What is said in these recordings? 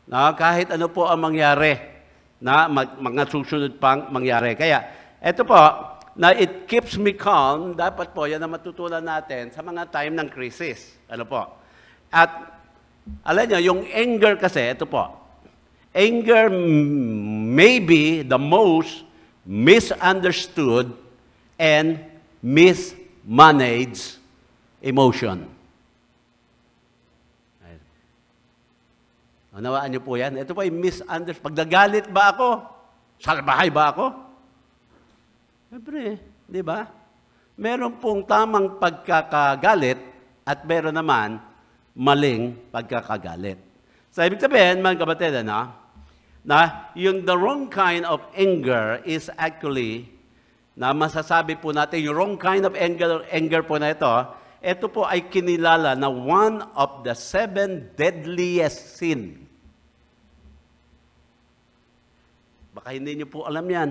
Na kahit ano po ang mangyari, na mga susunod pang mangyari. Kaya, ito po, na it keeps me calm, dapat po, yan ang matutunan natin sa mga time ng crisis. Ano po? At, alam niyo, yung anger kasi, ito po, anger may be the most misunderstood and mismanaged emotion. Nawaan niyo po yan. Ito po ay misunderstood. Pagdagalit ba ako? Salbahay ba ako? Siyempre, di ba? Meron pong tamang pagkakagalit at meron naman maling pagkakagalit. So, ibig sabihin, mga kapatid, na yung the wrong kind of anger is actually, na masasabi po natin, yung wrong kind of anger po na ito po ay kinilala na one of the 7 deadliest sin. Baka hindi niyo po alam yan.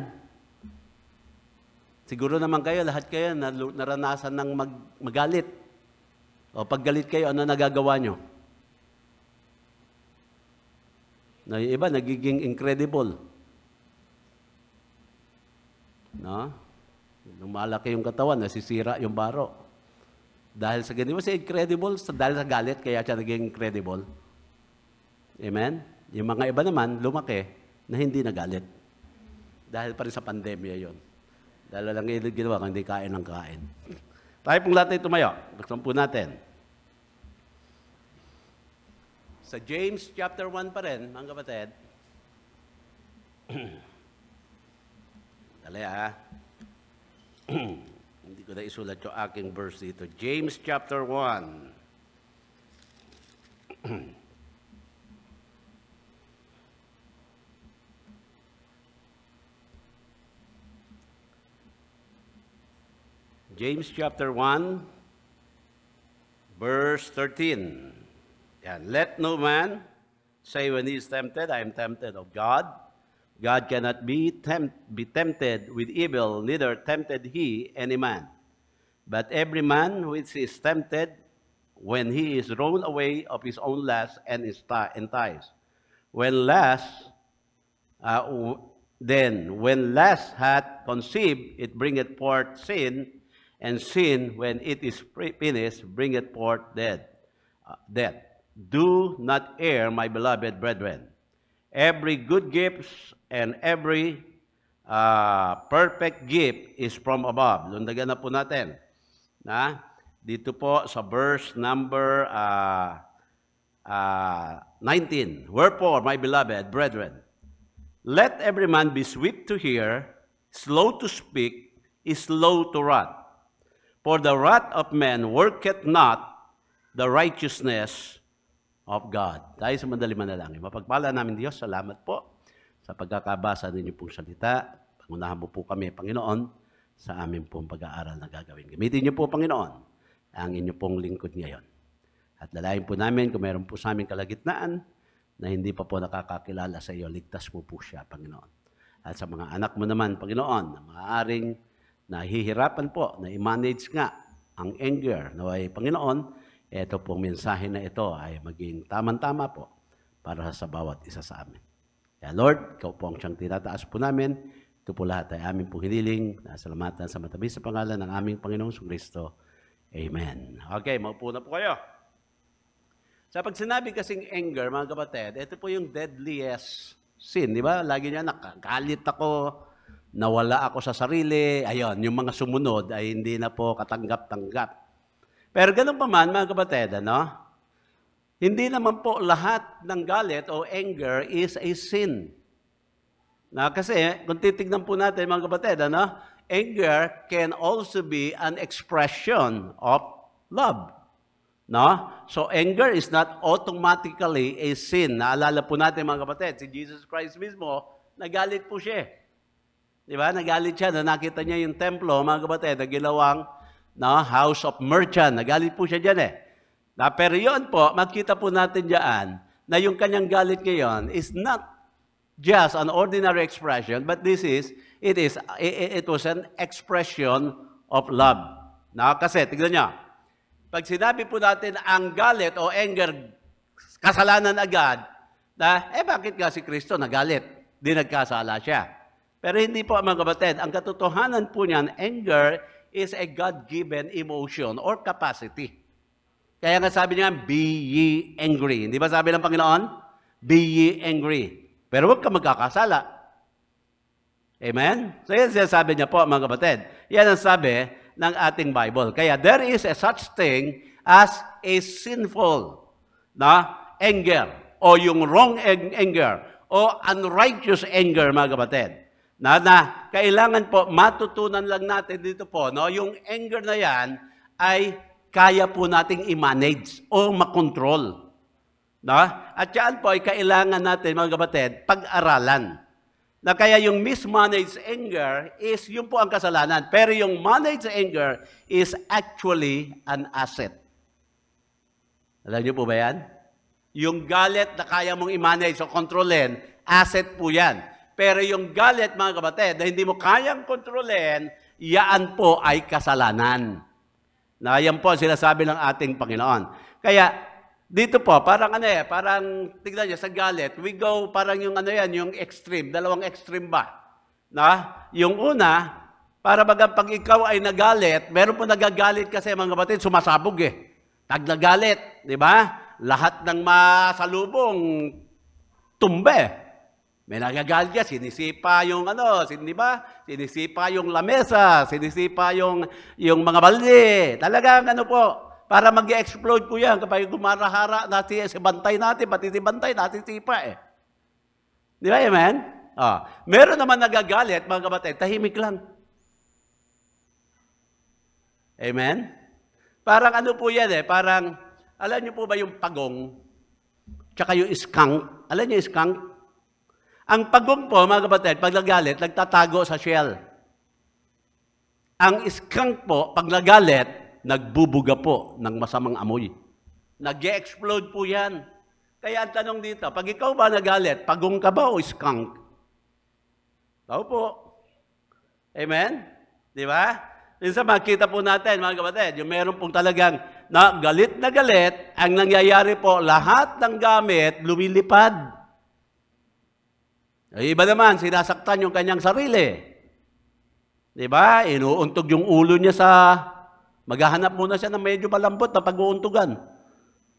Siguro naman kayo, lahat kayo naranasan ng magalit. O paggalit kayo, ano nagagawa nyo? Na yung iba, nagiging incredible. No? Lumalaki yung katawan, nasisira yung baro. Dahil sa ganito, si incredible, dahil sa galit, kaya siya naging incredible. Amen? Yung mga iba naman, lumaki, na hindi nagalit. Dahil pa rin sa pandemya yon. Dahil lang ginawa kung hindi kain ng kain. Tayo pong lahat ay tumayo. Buksan po natin. Sa James chapter 1 pa rin, mga kapatid. Dali Hindi ko na isulat yung aking verse dito. James chapter 1. James chapter 1, verse 13. Yan. Let no man say when he is tempted, I am tempted of God. God cannot be tempted with evil, neither tempted he any man. But every man which is tempted, when he is thrown away of his own lust and is enticed. When lust hath conceived, it bringeth forth sin, and sin, when it is finished, bringeth forth death. Do not err, my beloved brethren. Every good gift and every perfect gift is from above. Lundagan na po natin. Dito po sa verse number 19. Wherefore, my beloved brethren, let every man be swift to hear, slow to speak, slow to wrath. For the wrath of man worketh not the righteousness of God. Tayo sa madaling manalangin. Mapagpala namin Diyos, salamat po sa pagkakabasa ninyo pong salita. Pangunahan mo po kami, Panginoon, sa aming pong pag-aaral na gagawin. Gamitin niyo po, Panginoon, ang inyo pong lingkod ngayon. At lalayin po namin kung meron po sa aming kalagitnaan na hindi pa po nakakakilala sa iyo, ligtas mo po siya, Panginoon. At sa mga anak mo naman, Panginoon, na maaaring nahihirapan po na i-manage nga ang anger. Naway, Panginoon, ito pong mensahe na ito ay maging tamang-tama po para sa bawat isa sa amin. Kaya Lord, ikaw po ang siyang tinataas po namin. Ito po lahat ay aming pong hiniling. Nasalamatan sa matamis sa pangalan ng aming Panginoong Kristo. Amen. Okay, maupo na po kayo. Sa pag sinabi kasing anger, mga kapatid, ito po yung deadliest sin. Di ba? Lagi niya, nakagalit ako, nawala ako sa sarili, ayun, yung mga sumunod ay hindi na po katanggap-tanggap. Pero ganun pa man, mga kapatid, hindi naman po lahat ng galit o anger is a sin. Kasi, kung titignan po natin, mga kapatid, anger can also be an expression of love. So, anger is not automatically a sin. Naalala po natin, mga kapatid, si Jesus Christ mismo, nagalit po siya. Di ba? Nagalit siya na nakita niya yung templo, mga kapatid, na ginawang house of merchant. Nagalit po siya dyan pero yun po, makita po natin dyan na yung kanyang galit ngayon is not just an ordinary expression, but it was an expression of love. Kasi, tignan niyo, pag sinabi po natin ang galit o anger, kasalanan agad, Bakit nga si Kristo nagalit? Di nagkasala siya. Pero hindi po, mga kapatid, ang katotohanan po niyan, anger is a God-given emotion or capacity. Kaya nga sabi niya, be ye angry. Hindi ba sabi ng Panginoon? Be ye angry. Pero huwag ka magkakasala. Amen? So yan sabi niya po, mga kapatid. Yan ang sabi ng ating Bible. Kaya there is a such thing as a sinful anger o yung wrong anger o unrighteous anger, mga kapatid. Na kailangan po matutunan lang natin dito po, yung anger na yan ay kaya po nating i-manage o makontrol. At yan po ay kailangan natin, mga kapatid, pag-aralan. Na kaya yung mismanaged anger is yun po ang kasalanan. Pero yung managed anger is actually an asset. Alam niyo po ba yan? Yung galit na kaya mong i-manage o kontrolin, asset po yan. Pero yung galit, mga kapatid, na hindi mo kayang kontrolin, yan po ay kasalanan. Na yan po sinasabi ng ating Panginoon. Kaya dito po, parang tignan niyo sa galit, we go parang yung yung extreme, dalawang extreme ba? Yung una, para pag ikaw ay nagalit, meron po nagagalit kasi, mga kapatid, sumasabog Pag nagalit, di ba? Lahat ng masalubong tumbe. May nagagalit ka, sinisipa yung di ba? Sinisipa yung lamesa, sinisipa yung mga balde. Talagang po, para mag-explode po yan kapag gumarahara natin si bantay natin, pati si bantay nasisipa Di ba, amen? Meron naman nagagalit, mga kapatid, tahimik lang. Amen? Parang po yan parang, alam niyo po ba yung pagong, tsaka yung skunk? Alam niyo yung skunk? Ang pagong po, mga kapatid, pag nagalit, nagtatago sa shell. Ang skunk po, pag nagalit, nagbubuga po ng masamang amoy. Nag-explode po yan. Kaya ang tanong dito, pag ikaw ba nagalit, pagong ka ba o skunk? Ikaw po. Amen? Di ba? Minsan makita po natin, mga kapatid, yung meron pong talagang galit na galit, ang nangyayari po, lahat ng gamit lumilipad. Ay, iba naman, sinasaktan yung kanyang sarili. Di ba? Inuuntog yung ulo niya maghahanap muna siya ng medyo malambot na pag-uuntugan.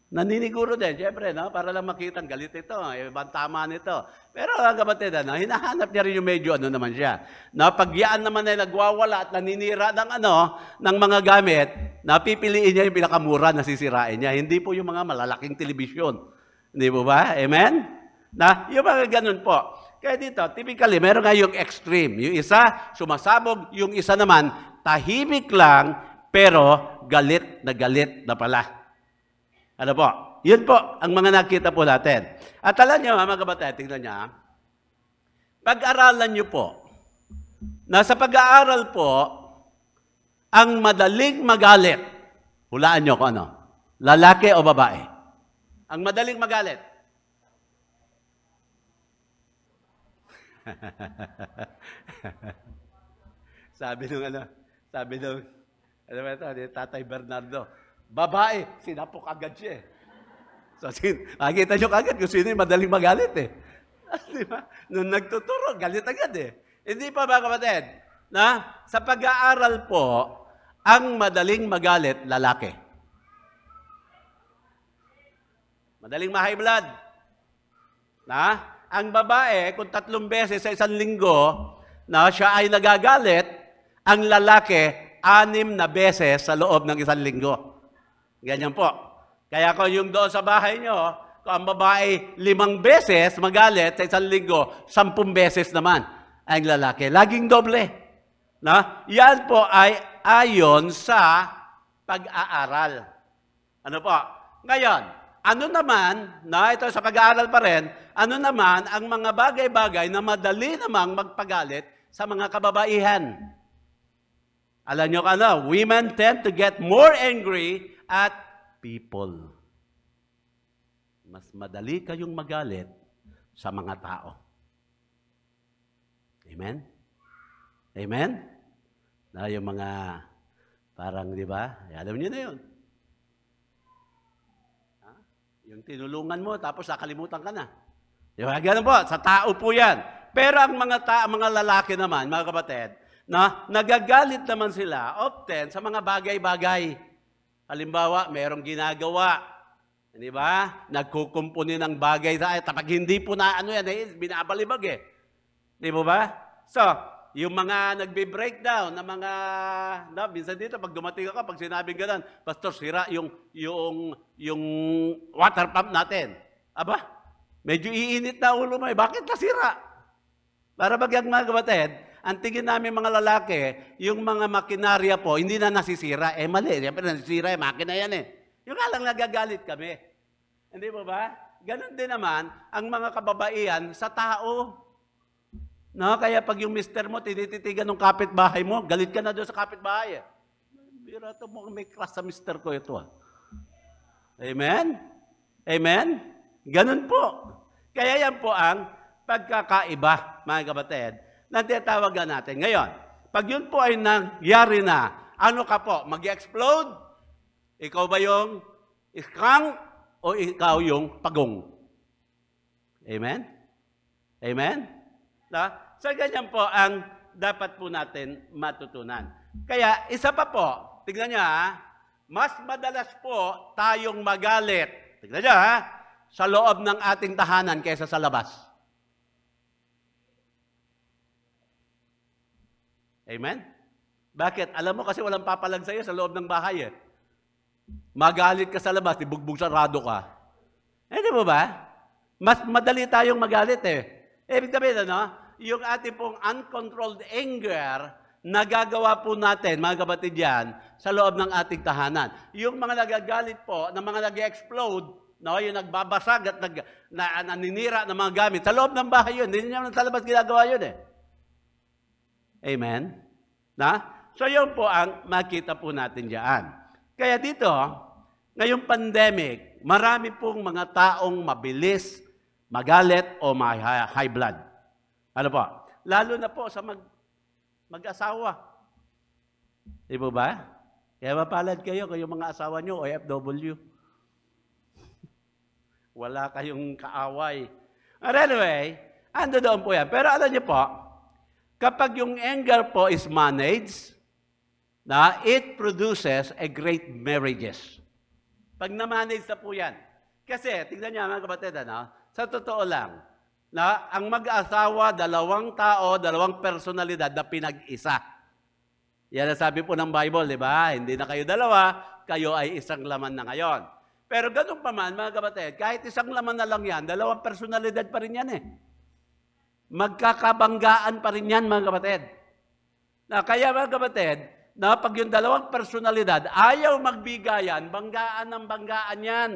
Naniniguro din, siyempre, para lang makita galit ito, ibang tama nito. Pero, kapatid, hinahanap niya rin yung medyo naman siya. Pag yan naman ay nagwawala at naninira ng mga gamit, napipiliin niya yung pinakamura na sisirain niya. Hindi po yung mga malalaking telebisyon. Hindi po ba? Amen? Yung mga ganun po. Kaya dito, typically, meron nga yung extreme. Yung isa, sumasabog. Yung isa naman, tahimik lang, pero galit na pala. Ano po? Yun po, ang mga nakita po natin. At alam niyo, mga kapatid, tingnan niya, pag-aralan niyo po, na sa pag-aaral po, ang madaling magalit, hulaan niyo kung ano, lalaki o babae? Ang madaling magalit. sabi nung Tatay Bernardo, babae, sinapok agad siya So, makikita nyo agad kung sino yung madaling magalit Di ba? Nung nagtuturo, galit agad Hindi pa, mga kapatid, sa pag-aaral po, ang madaling magalit, lalaki. Madaling ma-high blood. Ang babae, kung 3 beses sa isang linggo siya ay nagagalit, ang lalaki, 6 na beses sa loob ng isang linggo. Ganyan po. Kaya kung yung doon sa bahay nyo, kung ang babae 5 beses magalit sa isang linggo, 10 beses naman ang lalaki. Laging doble. Yan po ay ayon sa pag-aaral. Ano po? Ngayon, ano naman, ito sa pag-aaral pa rin, ano naman ang mga bagay-bagay na madali namang magpagalit sa mga kababaihan? Alam nyo women tend to get more angry at people. Mas madali kayong magalit sa mga tao. Amen? Amen? Yung mga parang, di ba? Alam nyo na yun. Yung tinulungan mo, tapos nakalimutan ka na. Di ba? Ganun po, sa tao po yan. Pero ang mga lalaki naman, mga kapatid, na nagagalit naman sila often sa mga bagay-bagay. Halimbawa, merong ginagawa, di ba? Nagkukumpuni ng bagay sa kapag hindi po na ano yan, binabalibag eh. Di ba? So, yung mga nagbe-breakdown na mga, minsan dito, pag dumating ako, pag sinabing ganun, Pastor, sira yung water pump natin. Aba, medyo iinit na ulo mo eh. Bakit nasira? Para bagyang mga kapatid, ang tingin namin mga lalaki, yung mga makinarya po, hindi na nasisira. Mali. Siyempre nasisira, makina yan eh. Yung lang nagagalit kami. Hindi po ba? Ganon din naman ang mga kababaihan sa tao. No? Kaya pag yung mister mo, tinititigan ng kapitbahay mo, galit ka na doon sa kapitbahay. Bira ito mo, may crush sa mister ko ito. Amen? Amen? Ganon po. Kaya yan po ang pagkakaiba, mga kapatid, na tinatawagan natin. Ngayon, pag yun po ay nangyari na, ano ka po? Mag-explode? Ikaw ba yung iskang o ikaw yung pagong? Amen? Amen? So, ganyan po ang dapat po natin matutunan. Kaya, isa pa po, tignan nyo mas madalas po tayong magalit, tignan nyo sa loob ng ating tahanan kaysa sa labas. Amen? Bakit? Alam mo kasi walang papalag sa'yo sa loob ng bahay eh. Magalit ka sa labas, ibugbog sarado ka. Di ba ba? Mas madali tayong magalit eh. Ibig sabihin, yung ating pong uncontrolled anger, nagagawa po natin, mga kapatid yan, sa loob ng ating tahanan. Yung mga nagagalit po, ng mga nag-explode, yung nagbabasag at naninira ng mga gamit, sa loob ng bahay yun, hindi naman sa labas ginagawa yun eh. Amen? So, yun po ang makita po natin diyan. Kaya dito, ngayong pandemic, marami pong mga taong mabilis, magalit o high blood. Ano po? Lalo na po sa mag-asawa. Di ba? Kaya mapalad kayo mga asawa nyo, OFW. Wala kayong kaaway. But anyway, ando doon po yan. Pero alam niyo po, kapag yung anger po is managed, it produces a great marriages. Pag na-manage na po yan. Kasi, tignan niyo mga kapatid, sa totoo lang, ang mag-asawa, dalawang tao, dalawang personalidad na pinag-isa. Yan ang sabi po ng Bible, di ba? Hindi na kayo dalawa, kayo ay isang laman na ngayon. Pero ganun pa man, mga kapatid, kahit isang laman na lang yan, dalawang personalidad pa rin yan eh. Magkakabanggaan pa rin yan, mga kapatid. Kaya mga kapatid, pag yung dalawang personalidad, ayaw magbigayan, banggaan ng banggaan yan.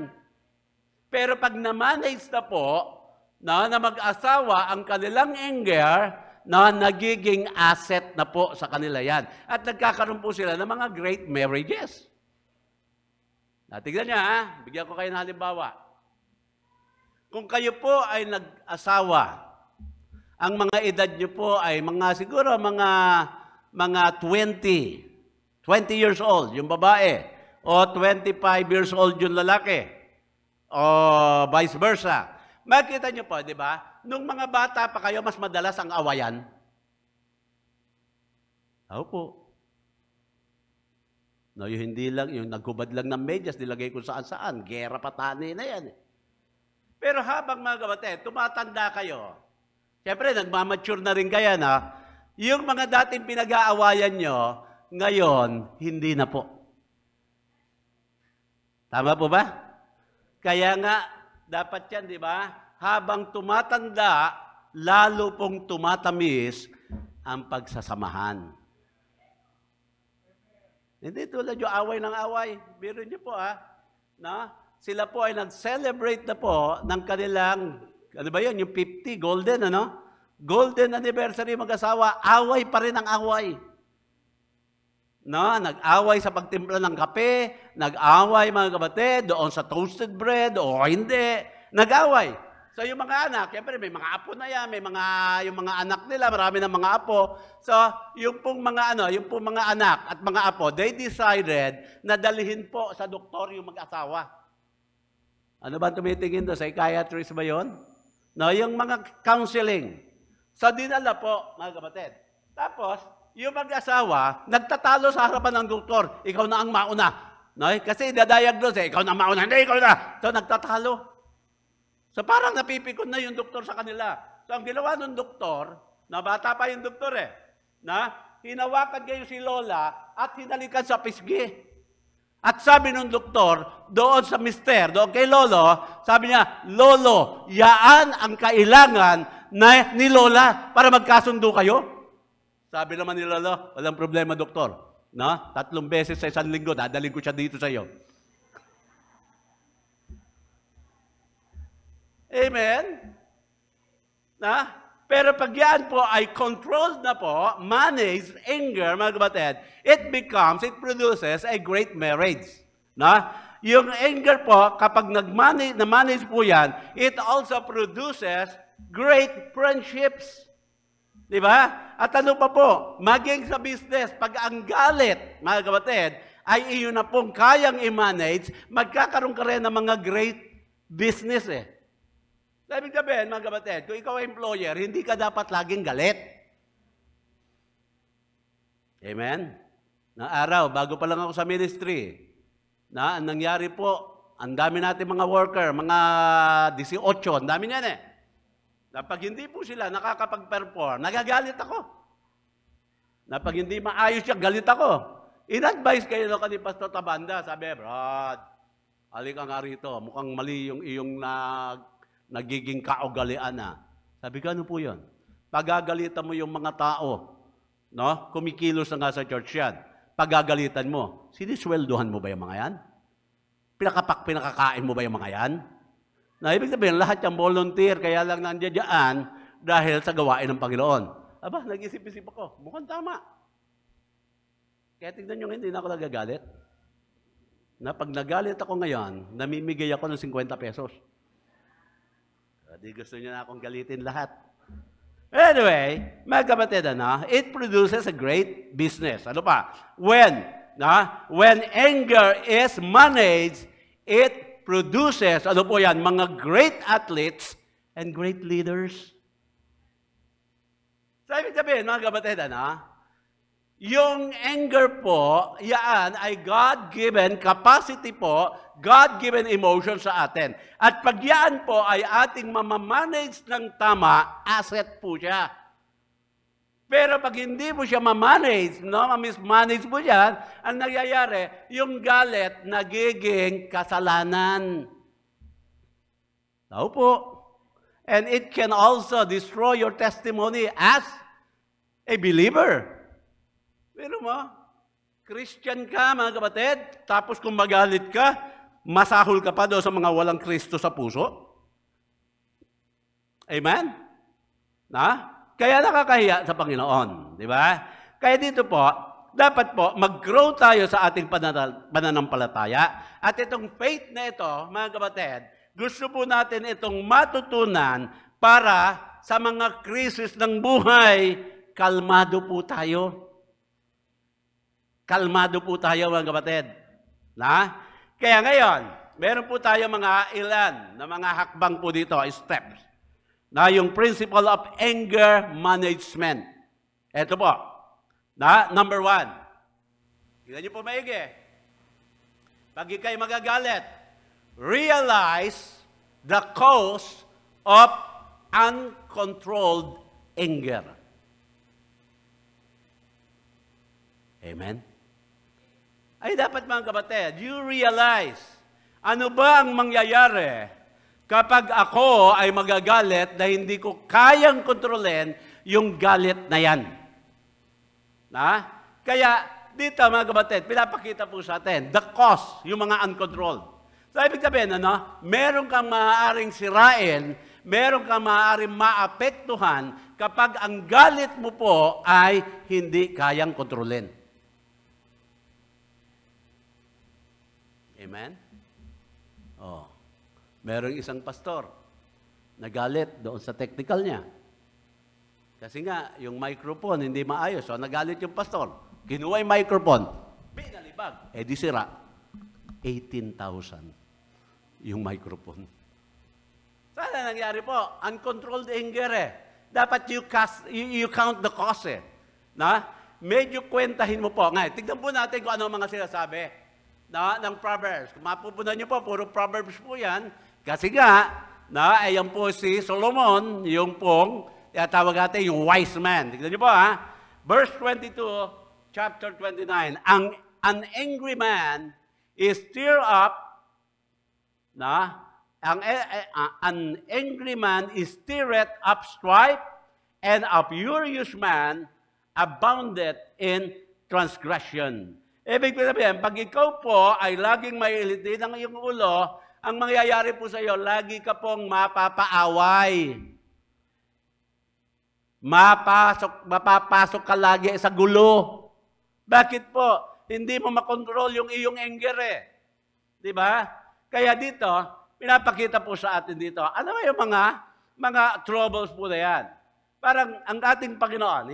Pero pag na-manage na po, na mag-asawa, ang kanilang anger, nagiging asset na po sa kanila yan. At nagkakaroon po sila ng mga great marriages. Tignan niya, bigyan ko kayo ng halimbawa. Kung kayo po ay nag-asawa, ang mga edad niyo po ay siguro mga 20 years old yung babae, o 25 years old yung lalaki, o vice versa. Makita niyo po, di ba? Nung mga bata pa kayo, mas madalas ang awayan. Opo. Yung hindi lang, yung naghubad lang ng medyas, nilagay kung saan-saan, gera patani na yan. Pero habang mga kapatid, tumatanda kayo, siyempre, nagmamature na rin kaya yung mga dating pinag-aawayan nyo, ngayon, hindi na po. Tama po ba? Kaya nga, dapat yan, di ba? Habang tumatanda, lalo pong tumatamis ang pagsasamahan. Hindi tulad yung away ng away. Biro niyo po sila po ay nag-celebrate na po ng kanilang, ano ba yun, yung 50, golden, Golden anniversary mag-asawa, away pa rin ang away. Nag-away sa pagtimpla ng kape, nag-away mga kapatid, doon sa toasted bread, o hindi, nag-away. So yung mga anak, siyempre may mga apo na yan, yung mga anak nila, marami ng mga apo. So yung pong mga anak at mga apo, they decided na dalhin po sa doktor yung mag-asawa. Ano ba tumitingin doon? Psychiatrist ba yun? No, yung mga counseling. So, dinala po, mga kapatid. Tapos, yung mag-asawa, nagtatalo sa harapan ng doktor. Ikaw na ang mauna. No, kasi idadiagnose, ikaw na ang mauna. Hindi, ikaw na. So, nagtatalo. So, parang napipikon na yung doktor sa kanila. So, ang ginawa ng doktor, na bata pa yung doktor na hinawakan kayo si Lola at hinalikan sa pisgi. At sabi ng doktor, doon sa mister, doon kay Lolo, sabi niya, Lolo, yaan ang kailangan ni Lola para magkasundo kayo? Sabi naman ni Lolo, walang problema, doktor. No? 3 beses sa 1 linggo, dadaling ko siya dito sa iyo. Amen? Na? Pero pag yan po ay controlled na po, managed, anger, mga kapatid, it produces a great marriage. Na? Yung anger po, kapag na-manage po yan, it also produces great friendships. Diba? At ano pa po, maging sa business, pag ang galit, mga kapatid, ay iyon na pong kayang i-manage, magkakaroon ka rin ng mga great business Ibig sabihin, mga kapatid, kung ikaw ay employer, hindi ka dapat laging galit. Amen? Nang araw, bago pa lang ako sa ministry, ang nangyari po, ang dami natin mga worker, mga 18, ang dami niyan Na pag hindi po sila nakakapag-perform, nagagalit ako. Na pag hindi maayos siya, galit ako. In-advise kayo ni Pastor Tabanda, sabi, Brad, halika nga rito, mukhang mali yung iyong nagiging kaugalian Sabi ko, ano po yun? Pagagalitan mo yung mga tao, no? Kumikilos na nga sa church yan. Pagagalitan mo, sinisweldohan mo ba yung mga yan? Pinakakain mo ba yung mga yan? Na ibig sabihin, lahat yung volunteer, kaya lang nandiyan dyan dahil sa gawain ng Panginoon. Aba, nag-isip-isip ako, mukhang tama. Kaya tignan nyo, hindi na ako nagagalit. Na pag nagalit ako ngayon, namimigay ako ng 50 pesos. Di gusto niya na akong galitin lahat. Anyway, mga kapatid, it produces a great business. Ano pa? When anger is managed, it produces, ano po yan, mga great athletes and great leaders. So, ibig sabihin, mga kapatid, yung anger po, yan ay God-given capacity po, God-given emotion sa atin. At pag yan po ay ating mamamanage ng tama, asset po siya. Pero pag hindi mo siya mamanage, mismanage mo yan, ang nangyayari, yung galit nagiging kasalanan. Tao po. And it can also destroy your testimony as a believer. Pero Christian ka, mga kapatid, tapos kung magalit ka, masahol ka pa doon sa mga walang Kristo sa puso. Amen? Kaya nakakahiya sa Panginoon, di ba? Kaya dito po, dapat po, mag-grow tayo sa ating pananampalataya. At itong faith na ito, mga kapatid, gusto po natin itong matutunan para sa mga krisis ng buhay, kalmado po tayo. Kalmado po tayo, mga kapatid. Kaya ngayon, meron po tayo mga ilan na mga hakbang po dito, steps. Yung principle of anger management. Ito po. Number 1. Tignan niyo po maigi. Pag ikay magagalit, realize the cause of uncontrolled anger. Amen? Ay dapat, mga kapatid, you realize, ano ba ang mangyayari kapag ako ay magagalit na hindi ko kayang kontrolin yung galit na yan. Kaya dito, mga kapatid, pinapakita po sa atin, the cause, yung mga uncontrolled. So, ibig sabihin, meron kang maaaring sirain, meron kang maaaring maapektuhan kapag ang galit mo po ay hindi kayang kontrolin. Amen? Merong isang pastor, nagalit doon sa technical niya. Kasi nga, yung microphone hindi maayos. So, nagalit yung pastor. Kinuha yung microphone. Pinalibag. Di sira. 18,000 yung microphone. Sana nangyari po, uncontrolled anger eh. Dapat you count the cost eh. Na? Medyo kwentahin mo po. Ngayon, tignan po natin kung ano mga sinasabi ng Proverbs. Kung mapupunan niyo po, puro Proverbs po yan. Kasi nga, ayan po si Solomon, yung pong, tawag natin yung wise man. Tignan niyo po ha. Verse 22, chapter 29. An angry man is stir up, an angry man is stirred up strife, and a furious man abounded in transgression. Ibig sabihin, pag ikaw po ay laging mailitin ang iyong ulo, ang mangyayari po sa iyo, lagi ka pong mapapaaway. Mapapasok ka lagi sa gulo. Bakit po? Hindi mo makontrol yung iyong anger eh. Di ba? Kaya dito, pinapakita po sa atin dito, ano ba yung mga troubles po na yan? Parang ang ating Panginoon,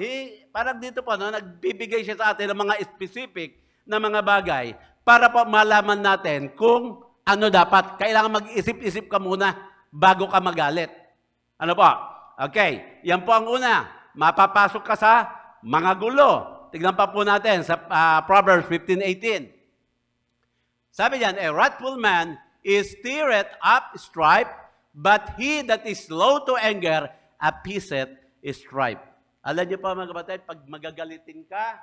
parang dito po, nagbibigay siya sa atin ng mga specific na mga bagay para po malaman natin kung ano dapat. Kailangan mag-isip-isip ka muna bago ka magalit. Ano po? Okay, yan po ang una. Mapapasok ka sa mga gulo. Tignan pa po natin sa Proverbs 15:18. Sabi diyan, a wrathful man is stirred up strife, but he that is slow to anger appeaseth strife. Alam niyo pa mga kapatid, pag magagalitin ka,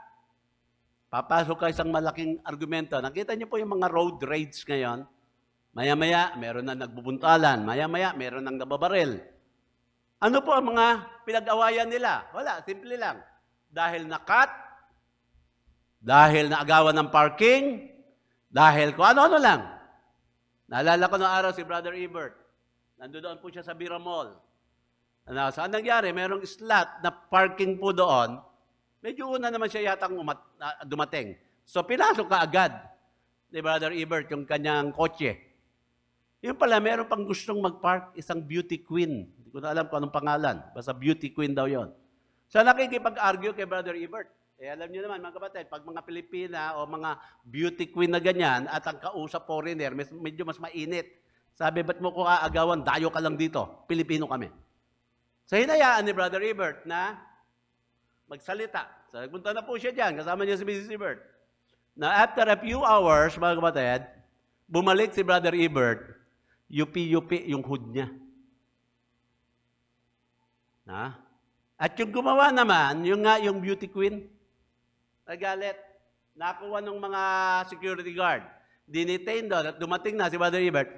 papasok ka isang malaking argumento. Nakita niyo po yung mga road rage ngayon. Maya-maya, meron na nagbubuntalan. Maya-maya, meron nang nababaril. Ano po ang mga pinag-awayan nila? Wala, simple lang. Dahil na-cut, dahil naagawan ng parking, dahil kung ano-ano lang. Naalala ko noong araw si Brother Ebert. Nandoon po siya sa Bira Mall. Saan nangyari? Merong slot na parking po doon. Medyo una naman siya yatang dumating. So, pinasok ka agad ni Brother Ebert yung kanyang kotse. Yun pala, meron pang gustong mag-park isang beauty queen. Hindi ko na alam kung anong pangalan. Basta beauty queen daw yon. So, nakikipag-argue kay Brother Ebert. Alam niyo naman, mga kapatid, pag mga Pilipina o mga beauty queen na ganyan at ang kausap foreigner, medyo mas mainit. Sabi, ba't mo ko aagawan? Dayo ka lang dito. Pilipino kami. So, hinayaan ni Brother Ebert na magsalita. So, nagpunta na po siya dyan. Kasama niya si Mrs. Ebert. Now, after a few hours, mga kapatid, bumalik si Brother Ebert, yupi-yupi yung hood niya. At yung gumawa naman, yung beauty queen, nagalit. Nakuha ng mga security guard. Dinitain doon at dumating na si Brother Ebert.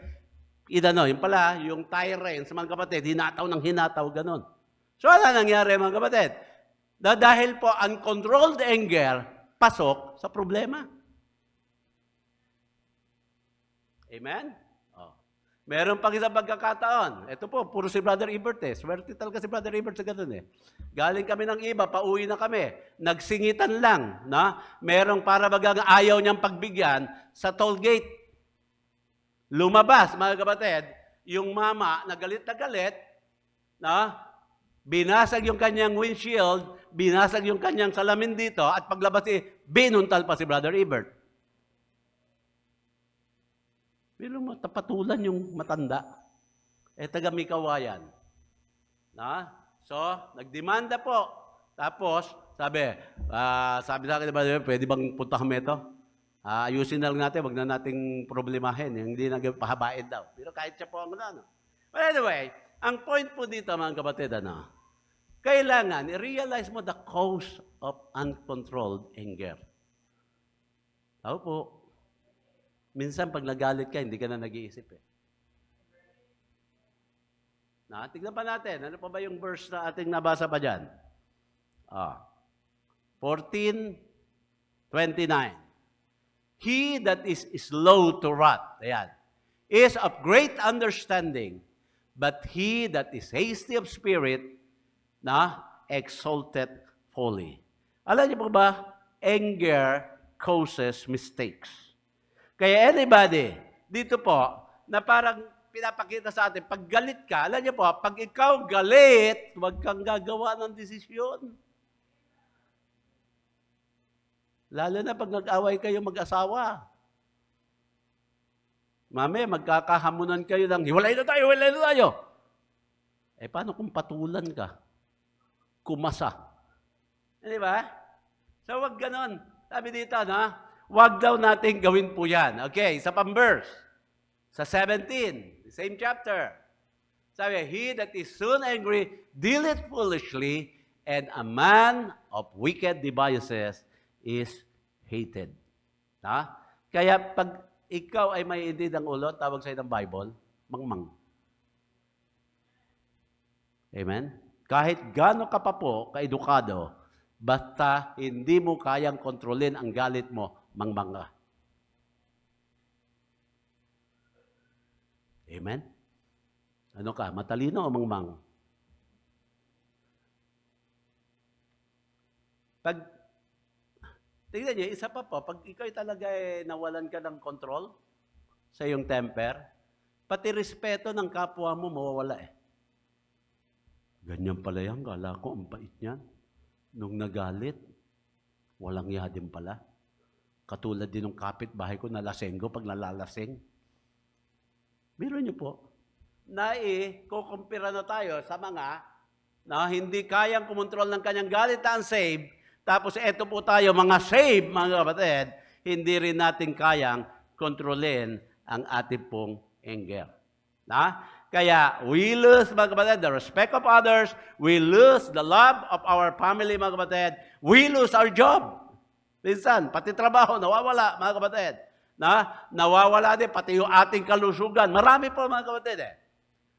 Yung pala, yung tire sa mga kapatid, hinataw ng hinataw, ganun. So, ano nangyari mga kapatid? Dahil po uncontrolled anger, pasok sa problema. Amen? Oh. Meron pang isang pagkakataon. Ito po, puro si Brother Ebert eh. Swerte talaga si Brother Ebert sa ganun eh. Galing kami ng iba, pauwi na kami. Nagsingitan lang. Merong para bagang ayaw niyang pagbigyan sa toll gate. Lumabas, mga kapatid, yung mama, nagalit na galit, binasag yung kanyang windshield, binasag yung kanyang salamin dito, at paglabas binuntal pa si Brother Ebert. Pero matapatulan yung matanda. Taga Mikawayan. So, nagdemanda po. Tapos, sabi sa akin, pwede bang puntahan mo ito? Ayusin na lang natin, wag na nating problemahin. Hindi na pahabain daw. Pero kahit siya po ang ano. But anyway, ang point po dito, mga kapatid, kailangan i-realize mo the cause of uncontrolled anger. Tao po. Minsan, pag nagalit ka, hindi ka na nag-iisip eh. Tignan pa natin. Ano pa ba yung verse na ating nabasa pa dyan? 14:29. He that is slow to wrath, is of great understanding, but he that is hasty of spirit, exalted folly. Alam niyo po ba, anger causes mistakes. Kaya anybody, dito po, na parang pinapakita sa atin, pag galit ka, alam niyo po, pag ikaw galit, huwag kang gagawa ng desisyon. Lalo na pag nag-away kayo mag-asawa. Mami, magkakahamunan kayo ng, hiwalay na tayo. Eh, paano kung patulan ka? Kumasa. Di ba? So, wag ganon. Sabi dito, no? Wag daw natin gawin po yan. Okay, isa pang verse. Sa 17, same chapter. Sabi, he that is soon angry dealeth foolishly, and a man of wicked devices is hated. Ha? Kaya pag ikaw ay may indeed ang ulo, tawag sa'yo ng Bible, mangmang. Amen? Kahit gaano ka pa po kaedukado, basta hindi mo kayang kontrolin ang galit mo, mangmang ka. Amen? Ano ka? Matalino o mangmang? Tingnan niyo, isa pa po, pag ikaw talaga nawalan ka ng control sa iyong temper, pati respeto ng kapwa mo mawawala eh. Ganyan pala yan, kala ko, ang bait niyan. Nung nagalit, walang iya din pala. Katulad din ng kapitbahay ko na lasenggo pag nalalasing. Biro niyo po, kukumpira na tayo sa mga na hindi kayang kumontrol ng kanyang galit na unsaved. Tapos eto po tayo, mga saved, mga kapatid, hindi rin natin kayang kontrolin ang ating pong anger. Na? Kaya we lose, mga kapatid, the respect of others. We lose the love of our family, mga kapatid. We lose our job. Minsan, pati trabaho, nawawala, mga kapatid. Nawawala din, pati yung ating kalusugan. Marami po, mga kapatid.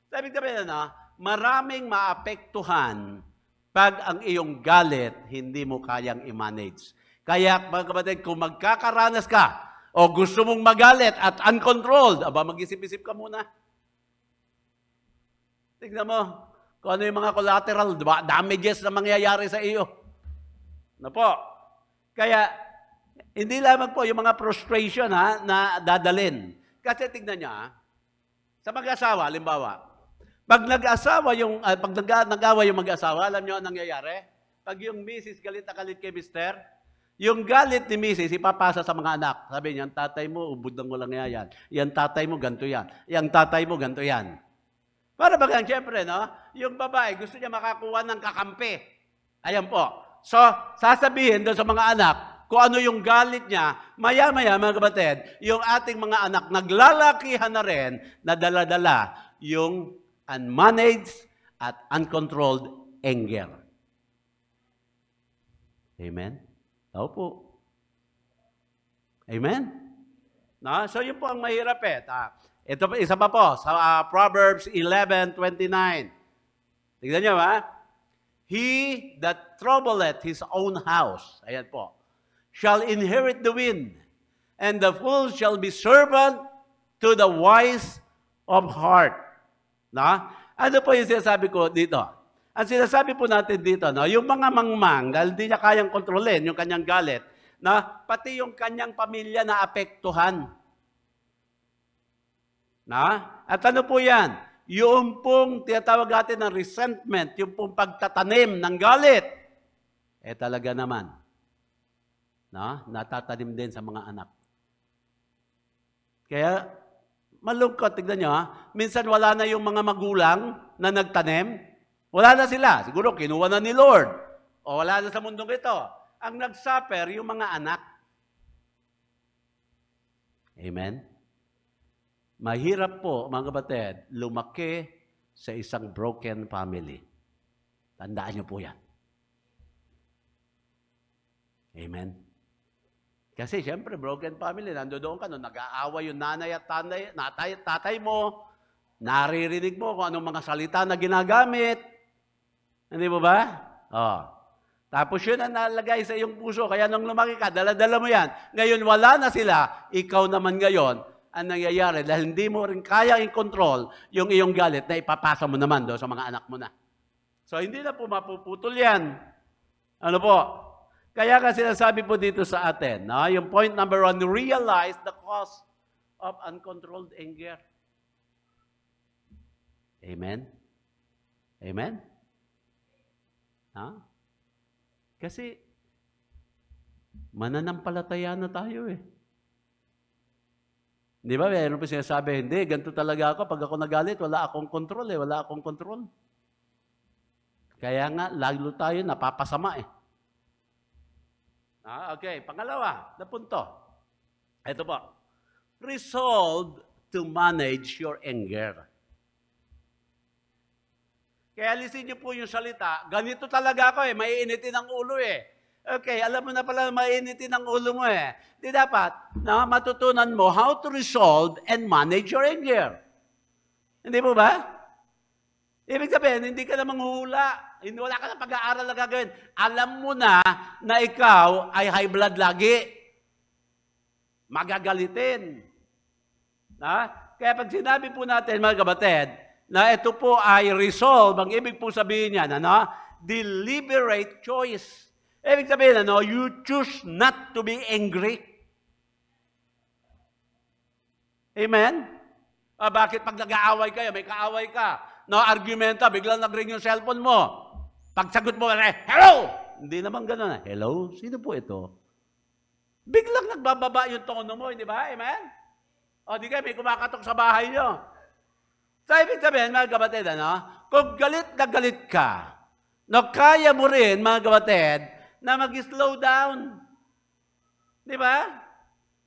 Sabi sabihin na, maraming maapektuhan pag ang iyong galit, hindi mo kayang i-manage. Kaya, mga kapatid, kung magkakaranas ka, o gusto mong magalit at uncontrolled, aba, mag-isip-isip ka muna. Tignan mo, kung ano yung mga collateral, damages na mangyayari sa iyo. Na po. Kaya, hindi lamang po yung mga frustration na dadalin. Kasi tignan niya, sa mag-asawa, halimbawa, pag nag-asawa pag nag-awa yung mag-asawa, alam niyo ang nangyayari? Pag yung misis galit na galit kay mister, yung galit ni misis, ipapasa sa mga anak. Sabi niya, tatay mo, ubod ng walang yan. Yan tatay mo, ganito yan. Yang tatay mo, ganito yan. Para bagang, siyempre, no? Yung babae, gusto niya makakuha ng kakampi. Ayan po. So, sasabihin doon sa mga anak, kung ano yung galit niya, maya-maya, mga kapatid, yung ating mga anak, naglalakihan na rin, na dala-dala yung unmanaged at uncontrolled anger. Amen? Tao po. Amen? No? So, yun po ang mahirap eh. Ito isa pa po, sa Proverbs 11:29. Tignan niyo ha? He that troubleth his own house, ayan po, shall inherit the wind, and the fool shall be servant to the wise of heart. Na? Ano po yung sinasabi ko dito? Ang sinasabi po natin dito, no, yung mga mangmang, dahil hindi niya kayang kontrolin yung kanyang galit, na pati yung kanyang pamilya na apektuhan. Na? At ano po yan? Yung pong tinatawag natin ng resentment, yung pong pagtatanim ng galit, talaga naman, natatanim din sa mga anak. Kaya, malungkot, tignan nyo minsan wala na yung mga magulang na nagtanim, wala na sila. Siguro kinuha na ni Lord, o wala na sa mundong ito. Ang nagsuffer, yung mga anak. Amen? Mahirap po, mga kapatid, lumaki sa isang broken family. Tandaan niyo po yan. Amen? Kasi siyempre, broken family, nandoon ka, nag-aaway yung nanay at tatay mo, naririnig mo kung anong mga salita na ginagamit. Hindi mo ba? Tapos yun ang nalagay sa iyong puso, kaya nung lumaki ka, dala-dala mo yan. Ngayon, wala na sila, ikaw naman ngayon, ang nangyayari dahil hindi mo rin kaya i-control yung iyong galit na ipapasa mo naman doon sa mga anak mo na. So, hindi na po mapuputol yan. Ano po? Kaya kasi sinasabi po dito sa atin, yung point number 1, realize the cause of uncontrolled anger. Amen? Amen? Kasi, mananampalataya na tayo eh. Di ba? Meron po sinasabi, hindi, ganito talaga ako. Pag ako nagalit, wala akong control eh. Wala akong control. Kaya nga, lalo tayo napapasama eh. Okay, pangalawa na punto. Ito po. Resolve to manage your anger. Kaya alisin niyo po yung salita. Ganito talaga ako eh. Maiinitin ang ulo eh. Okay, alam mo na pala maiinitin ang ulo mo eh. Di dapat na matutunan mo how to resolve and manage your anger. Hindi po ba? Ibig sabihin, hindi ka na manghuhula. Wala ka na pag-aaral na gagawin. Alam mo na ikaw ay high blood lagi. Magagalitin. Kaya pag sinabi po natin, mga kapatid, na ito po ay resolve, ang ibig po sabihin niyan, deliberate choice. Ibig sabihin, you choose not to be angry. Amen? Bakit pag nag-aaway kayo, may kaaway ka, argumenta, biglang nag-ring yung cellphone mo. Pagsagot mo, hello! Hindi naman gano'n. Hello? Sino po ito? Biglang nagbababa yung tono mo, hindi ba? Amen? O, di kayo, may kumakatok sa bahay nyo. So, ibig sabihin, mga kapatid, kung galit na galit ka, kaya mo rin, mga kapatid, na mag-slow down. Di ba?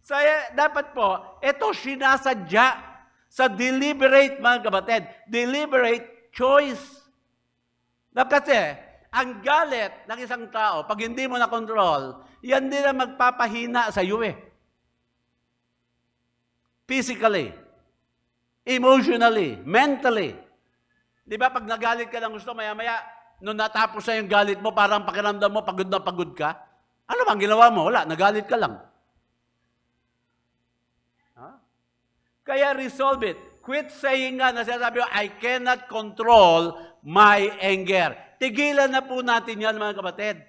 So, dapat po, ito sinasadya sa deliberate, mga kapatid, deliberate choice. Kasi, ang galit ng isang tao, pag hindi mo na-control, yan din ang magpapahina sa iyo eh. Physically, emotionally, mentally. Di ba pag nagalit ka ng gusto, maya-maya, nung natapos na yung galit mo, parang pakiramdam mo, pagod na pagod ka. Ano bang ginawa mo? Wala, nagalit ka lang. Kaya resolve it. Quit saying nga na sinasabi mo, I cannot control my anger. Tigilan na po natin yan, mga kapatid.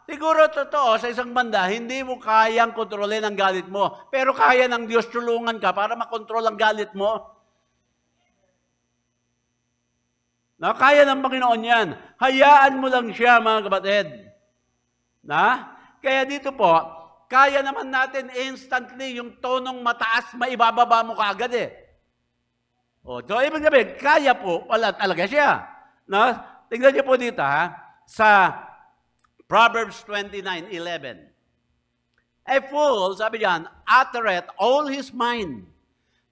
Siguro totoo, sa isang banda, hindi mo kayang kontrolin ang galit mo. Pero kaya ng Diyos tulungan ka para makontrol ang galit mo. Kaya ng Panginoon yan. Hayaan mo lang siya, mga kapatid. Kaya dito po, kaya naman natin instantly yung tonong mataas, maibababa mo kaagad eh. So, ibig sabihin, kaya po, wala talaga siya. Tingnan niyo po dito, sa Proverbs 29:11. A fool, sabi diyan, uttereth all his mind,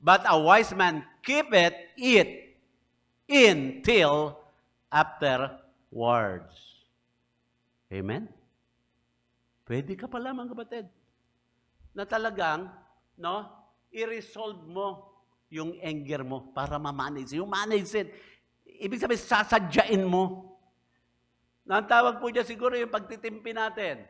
but a wise man keepeth it in till afterwards. Amen? Pwede ka pala, mga kapatid, na talagang, i-resolve mo yung anger mo para ma-manage. Yung manage it, ibig sabihin, sasadyain mo. Ang tawag po dyan siguro yung pagtitimpi natin.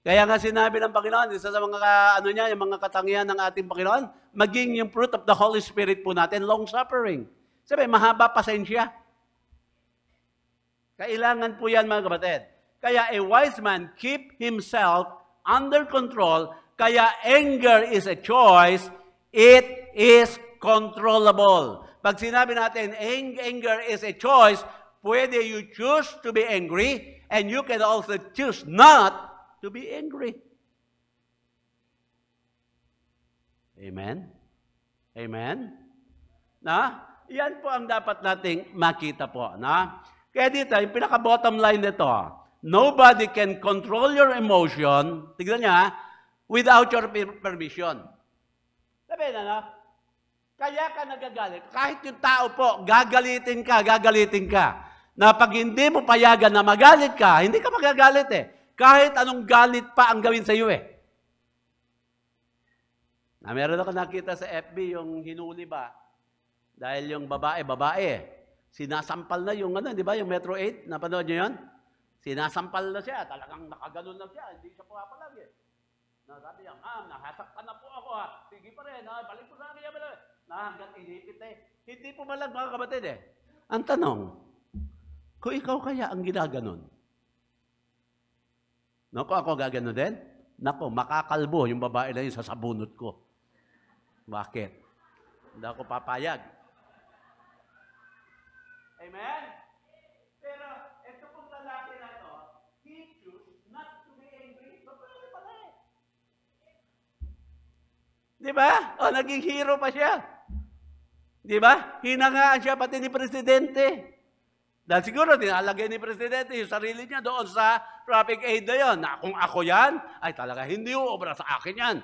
Kaya nga sinabi ng Panginoon, isa sa mga, yung mga katangian ng ating Panginoon, maging yung fruit of the Holy Spirit po natin, long-suffering. Sabi, mahaba pasensya. Kailangan po yan, mga kapatid. Kaya a wise man keep himself under control, kaya anger is a choice, it is controllable. Pag sinabi natin, anger is a choice, pwede you choose to be angry, and you can also choose not to be angry. Amen? Amen? Yan po ang dapat nating makita po. Kaya dito, yung pinaka-bottom line nito, nobody can control your emotion, tignan niya, without your permission. Sabi na, kaya ka nagagalit. Kahit yung tao po, gagalitin ka. Na pag hindi mo payagan na magalit ka, hindi ka magagalit eh. Kahit anong galit pa ang gawin sa iyo eh. Meron ako nakita sa FB yung hinuli ba? Dahil yung babae. Sinasampal na yung di ba? Yung Metro 8, napanood niyo yun? Sinasampal na siya, talagang nakaganon lang siya, hindi siya pumapalag eh. Sabi niya, ma'am, nahasaktan na po ako ha. Sige pa rin, balik po sa akin. Hanggang inipit eh. Hindi pumalag, mga kapatid eh. Ang tanong, kung ikaw kaya ang ginaganon, kung ako gaganon din, makakalbo yung babae na yun sa sabunot ko. Bakit? Hindi ako papayag. Amen? Pero, ito pong lalaki na ito, he choose not to be angry. Babae pala eh. Di ba? Naging hero pa siya. Di ba? Hinangaan siya pati ni Presidente. Dahil siguro, tinalagay ni Presidente yung sarili niya doon sa traffic aid na yun. Na kung ako yan, ay talaga hindi uobra sa akin yan.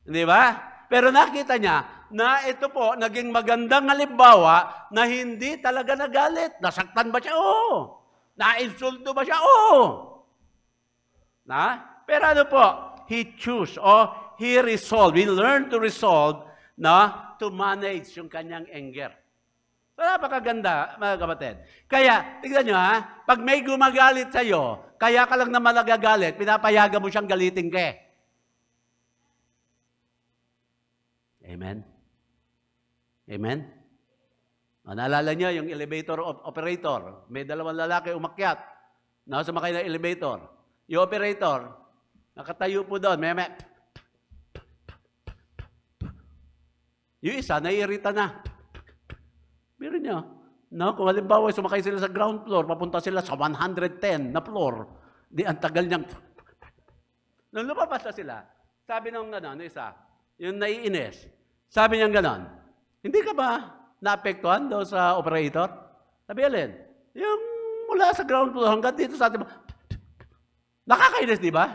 Di ba? Pero nakita niya na ito po, naging magandang halimbawa na hindi talaga nagalit. Nasaktan ba siya? Oo. Na-insulto ba siya? Oo. Pero ano po? He chose or he resolved. He learned to resolve to manage yung kanyang anger. So, napakaganda, mga kapatid. Kaya, tignan nyo pag may gumagalit sa'yo, kaya ka lang naman nagagalit, pinapayagan mo siyang galitin ka. Amen? Amen? Naalala niyo yung elevator operator. May dalawang lalaki umakyat. Sumakay ng elevator. Yung operator, nakatayo po doon. Yung isa, naiirita na. Biro niyo, kung halimbawa sumakay sila sa ground floor, papunta sila sa 110 na floor, di ang tagal niyang... Nung lumabas na sila, sabi nung isa, yung naiinis, sabi niya gano'n, hindi ka ba naapektuhan daw sa operator? Sabi alin, yung mula sa ground floor hanggang dito sa atin, nakakainis, di ba?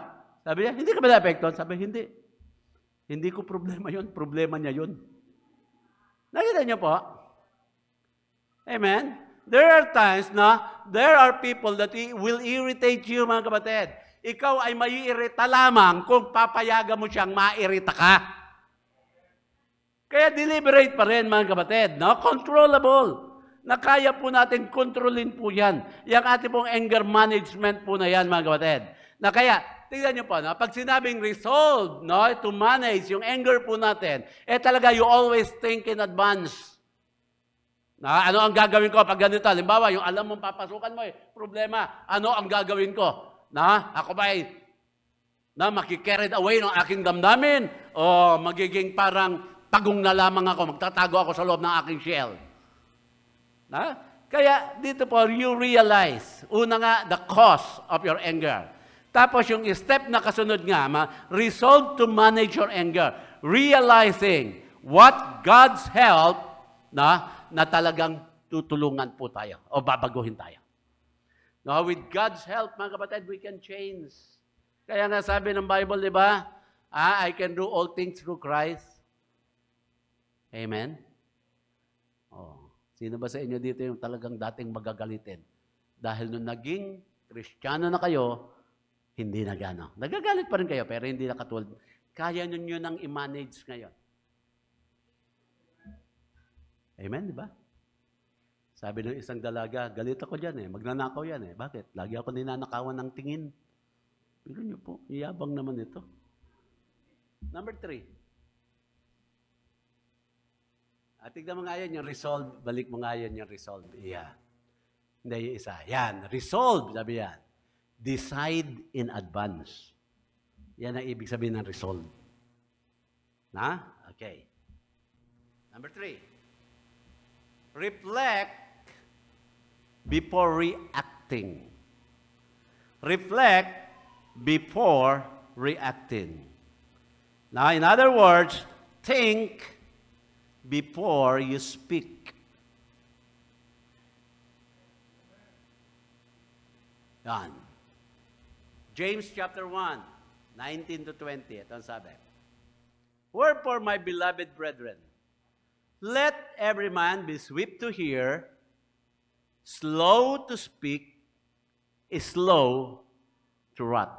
Sabi niya, hindi ka ba naapektuhan? Sabi, hindi. Hindi ko problema yun, problema niya yun. Nakita niyo po? Amen? There are times na there are people that will irritate you, mga kapatid. Ikaw ay maiirita lamang kung papayagan mo siyang mairita ka. Kaya deliberate pa rin, mga kapatid. Controllable. Na kaya po natin kontrolin po yan. Yung ating pong anger management po na yan, mga kapatid. Na kaya, tingnan niyo po, pag sinabing resolve, to manage yung anger po natin, talaga you always think in advance. Ano ang gagawin ko pag ganito? Halimbawa, yung alam mong papasukan mo, problema, ano ang gagawin ko? Ako ba ay makikarried away ng aking damdamin? O magiging parang tagong na lamang ako, magtatago ako sa loob ng aking shell? Kaya dito po, you realize, una nga, the cause of your anger. Tapos yung step na kasunod nga, resolve to manage your anger. Realizing what God's help na talagang tutulungan po tayo o babaguhin tayo. With God's help, mga kapatid, we can change. Kaya nga sabi ng Bible, di ba? I can do all things through Christ. Amen? Sino ba sa inyo dito yung talagang dating magagalitin? Dahil nung naging Kristiyano na kayo, hindi na gano'n. Nagagalit pa rin kayo, pero hindi na katulad. Kaya nyo nang i-manage ngayon. Amen, di ba? Sabi ng isang dalaga, galit ako dyan magnanakaw yan Bakit? Lagi ako ninanakawan ng tingin. Pero nyo po, iyabang naman ito. Number 3. Tignan mo nga yan, yung resolve. Balik mo nga yan, yung resolve. Yeah. Hindi, yung isa. Yan, resolve, sabi yan. Decide in advance. Yan ang ibig sabihin ng resolve. Okay. Number 3. Reflect before reacting. Reflect before reacting. Now, in other words, think before you speak. Yan. James chapter 1, 19 to 20. Ito ang sabi. Wherefore, my beloved brethren, let every man be swift to hear, slow to speak, slow to wrath.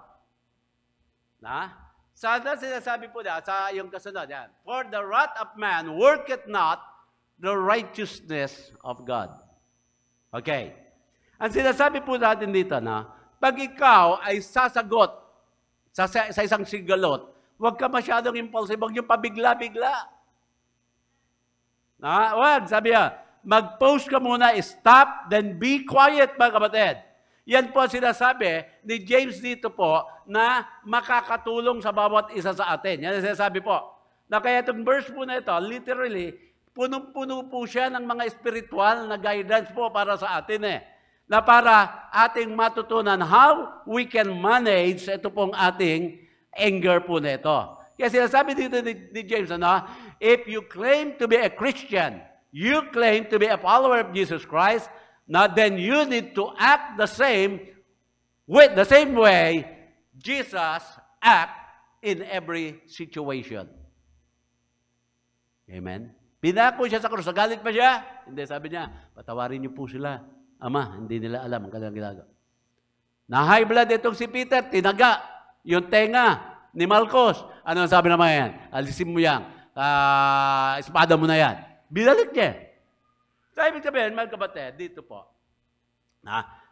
Sana sinasabi po sa yung kasunod yan. For the wrath of man worketh not the righteousness of God. Okay. Ang sinasabi po natin dito pag ikaw ay sasagot sa isang sigalot, huwag ka masyadong impulsive, huwag yung pabigla-bigla. Wag, sabi niya, mag-pause ka muna, stop, then be quiet, mga kapatid. Yan po sinasabi ni James dito po na makakatulong sa bawat isa sa atin. Yan ang sinasabi po. Na kaya itong verse po na ito, literally, punong-puno po siya ng mga spiritual na guidance po para sa atin Na para ating matutunan how we can manage ito pong ating anger po na ito. Kaya sinasabi dito ni James, if you claim to be a Christian, you claim to be a follower of Jesus Christ, now then you need to act the same way Jesus act in every situation. Amen? Pinako siya sa krus. Nagalit pa siya? Hindi, sabi niya, patawarin niyo po sila. Ama, hindi nila alam ang kanilang ginagawa. Na high blood itong si Peter, tinaga yung tenga ni Malchus. Ano ang sabi naman yan? Alisin mo yan. Espada mo na yan. Binalik niya. So, ibig sabihin, mga kapatid, dito po.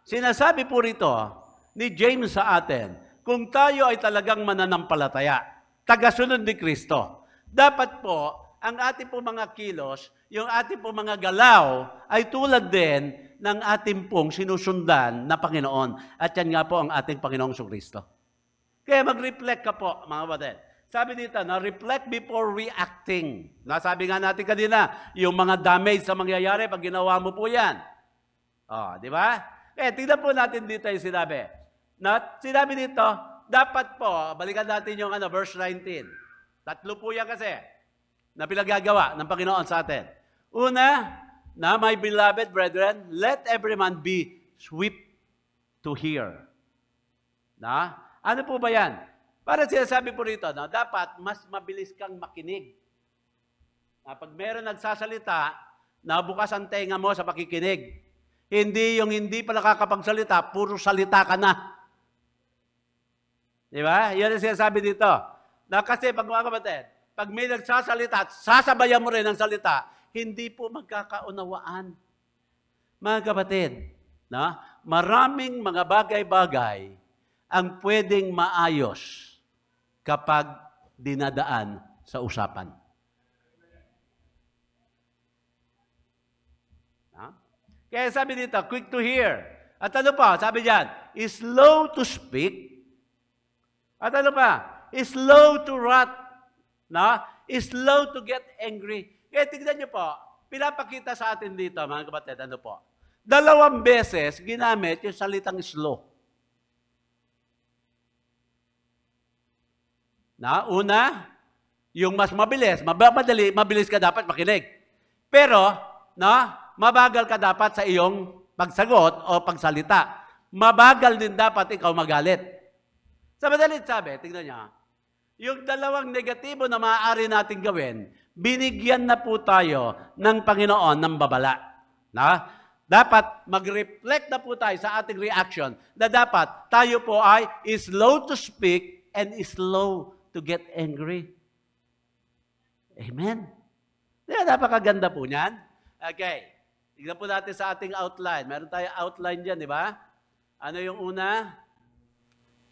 Sinasabi po rito ni James sa atin, kung tayo ay talagang mananampalataya, tagasunod ni Kristo, dapat po, ang ating po mga kilos, yung ating po mga galaw, ay tulad din ng ating pong sinusundan na Panginoon. At yan nga po ang ating Panginoong Kristo. Kaya mag-reflect ka po, mga kapatid. Sabi dito, reflect before reacting. Nasabi nga natin kanina, yung mga damage sa mangyayari pag ginawa mo po yan. Di ba? Kaya tingnan po natin dito yung sinabi. Sinabi dito, dapat po, balikan natin yung verse 19. Tatlo po yan kasi na pinagagawa ng Panginoon sa atin. Una, na my beloved brethren, let every man be swift to hear. Ano po ba yan? Para sinasabi po rito, dapat mas mabilis kang makinig. Pag meron nagsasalita, nabukas ang tenga mo sa pakikinig. Hindi yung hindi pa nakakapagsalita, puro salita ka na. Di ba? Yan ang sinasabi dito. Kasi pag mga kapatid, pag may nagsasalita at sasabayan mo rin ang salita, hindi po magkakaunawaan. Mga kapatid, maraming mga bagay-bagay ang pwedeng maayos kapag dinadaan sa usapan. Kaya sabi dito, quick to hear. At ano pa? Sabi diyan, slow to speak. At ano pa? Slow to wrath. Slow to get angry. Kaya tignan niyo po, pinapakita sa atin dito, mga kapatid, ano po? 2 beses ginamit yung salitang slow. Una, yung mas mabilis, mabilis ka dapat makinig. Pero, mabagal ka dapat sa iyong pagsagot o pagsalita. Mabagal din dapat ikaw magalit. Sa madalit sabi, tignan niyo, yung 2 negatibo na maaari natin gawin, binigyan na po tayo ng Panginoon ng babala. Dapat mag-reflect na po tayo sa ating reaction na dapat tayo po ay slow to speak and slow to get angry. Amen? Napakaganda po niyan. Okay. Tignan po natin sa ating outline. Meron tayong outline dyan, di ba? Ano yung una?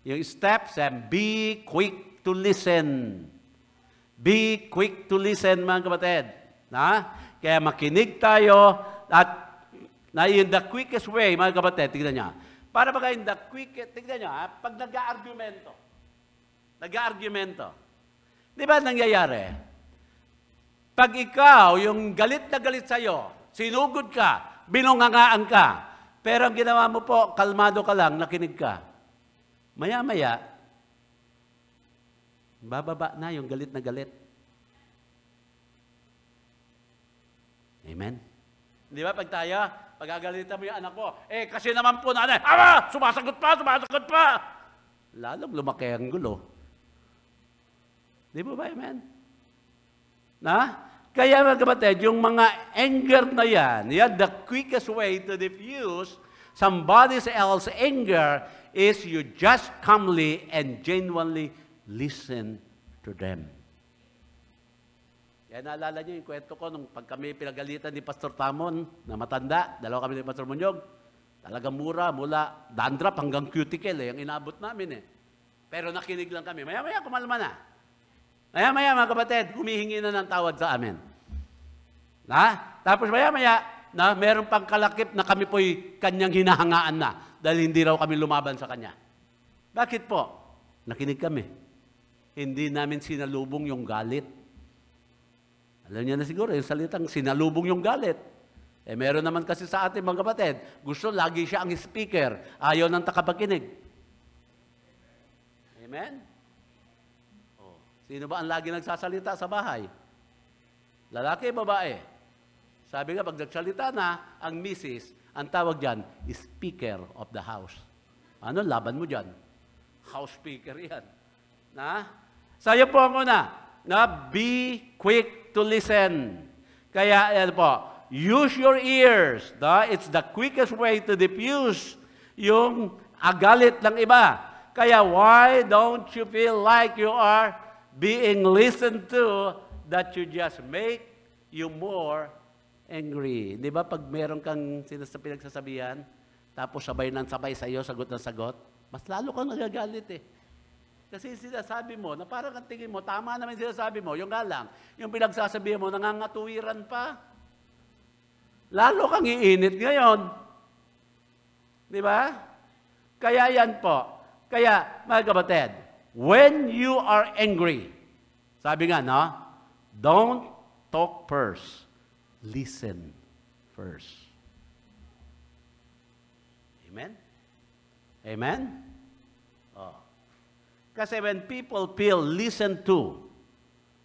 Yung steps, be quick to listen. Be quick to listen, mga kapatid. Kaya makinig tayo at in the quickest way, mga kapatid, tignan niya. Para baga in the quickest, tignan niya, pag nag-argumento. Di ba nangyayari? Pag ikaw, yung galit na galit sa'yo, sinugod ka, binungangaan ka, pero ang ginawa mo po, kalmado ka lang, nakinig ka. Maya-maya, bababa na yung galit na galit. Amen? Di ba, pag pagagalitan mo yung anak mo, kasi naman po nanay, sumasagot pa! Lalong lumaki ang gulo. Di ba, amen? Kaya mga kapatid, yung mga anger na yan, the quickest way to diffuse somebody else's anger is you just calmly and genuinely listen to them. Kaya naalala niyo yung kwento ko nung pag kami pinagalitan ni Pastor Tamon na matanda, 2 kami ni Pastor Munyog, talagang mura, mula dandruff hanggang cuticle, yung inabot namin Pero nakinig lang kami. Maya-maya, kumalma na. Maya-maya, mga kapatid, humihingi na ng tawad sa amin. Tapos maya-maya, meron pang kalakip na kami po'y kanyang hinahangaan na dahil hindi raw kami lumaban sa kanya. Bakit po? Nakinig kami. Hindi namin sinalubong yung galit. Alam niyo na siguro, yung salitang sinalubong yung galit. Meron naman kasi sa ating mga kapatid, gusto lagi siya ang speaker, ayaw ng takapakinig. Amen? Sino ba ang lagi nagsasalita sa bahay? Lalaki, babae? Sabi nga, pag nagsalita na, ang misis, ang tawag dyan, Speaker of the House. Ano, laban mo dyan? House Speaker yan. Na? Sa'yo po ako na be quick to listen. Kaya, yan po, use your ears. It's the quickest way to diffuse yung agalit ng iba. Kaya, why don't you feel like you are being listened to that you just make you more angry? Di ba pag meron kang pinagsasabihan, tapos sabay ng sabay sa iyo, sagot ng sagot, mas lalo kang nagagalit eh. Kasi sinasabi mo, na parang ang tingin mo, tama naman sinasabi mo, yung nga lang, yung pinagsasabihan mo, nangangatuwiran pa. Lalo kang iinit ngayon. Di ba? Kaya yan po. Kaya, mga kapatid, when you are angry, sabi nga, no? Don't talk first. Listen first. Amen? Amen? Oh. Kasi when people feel listened to,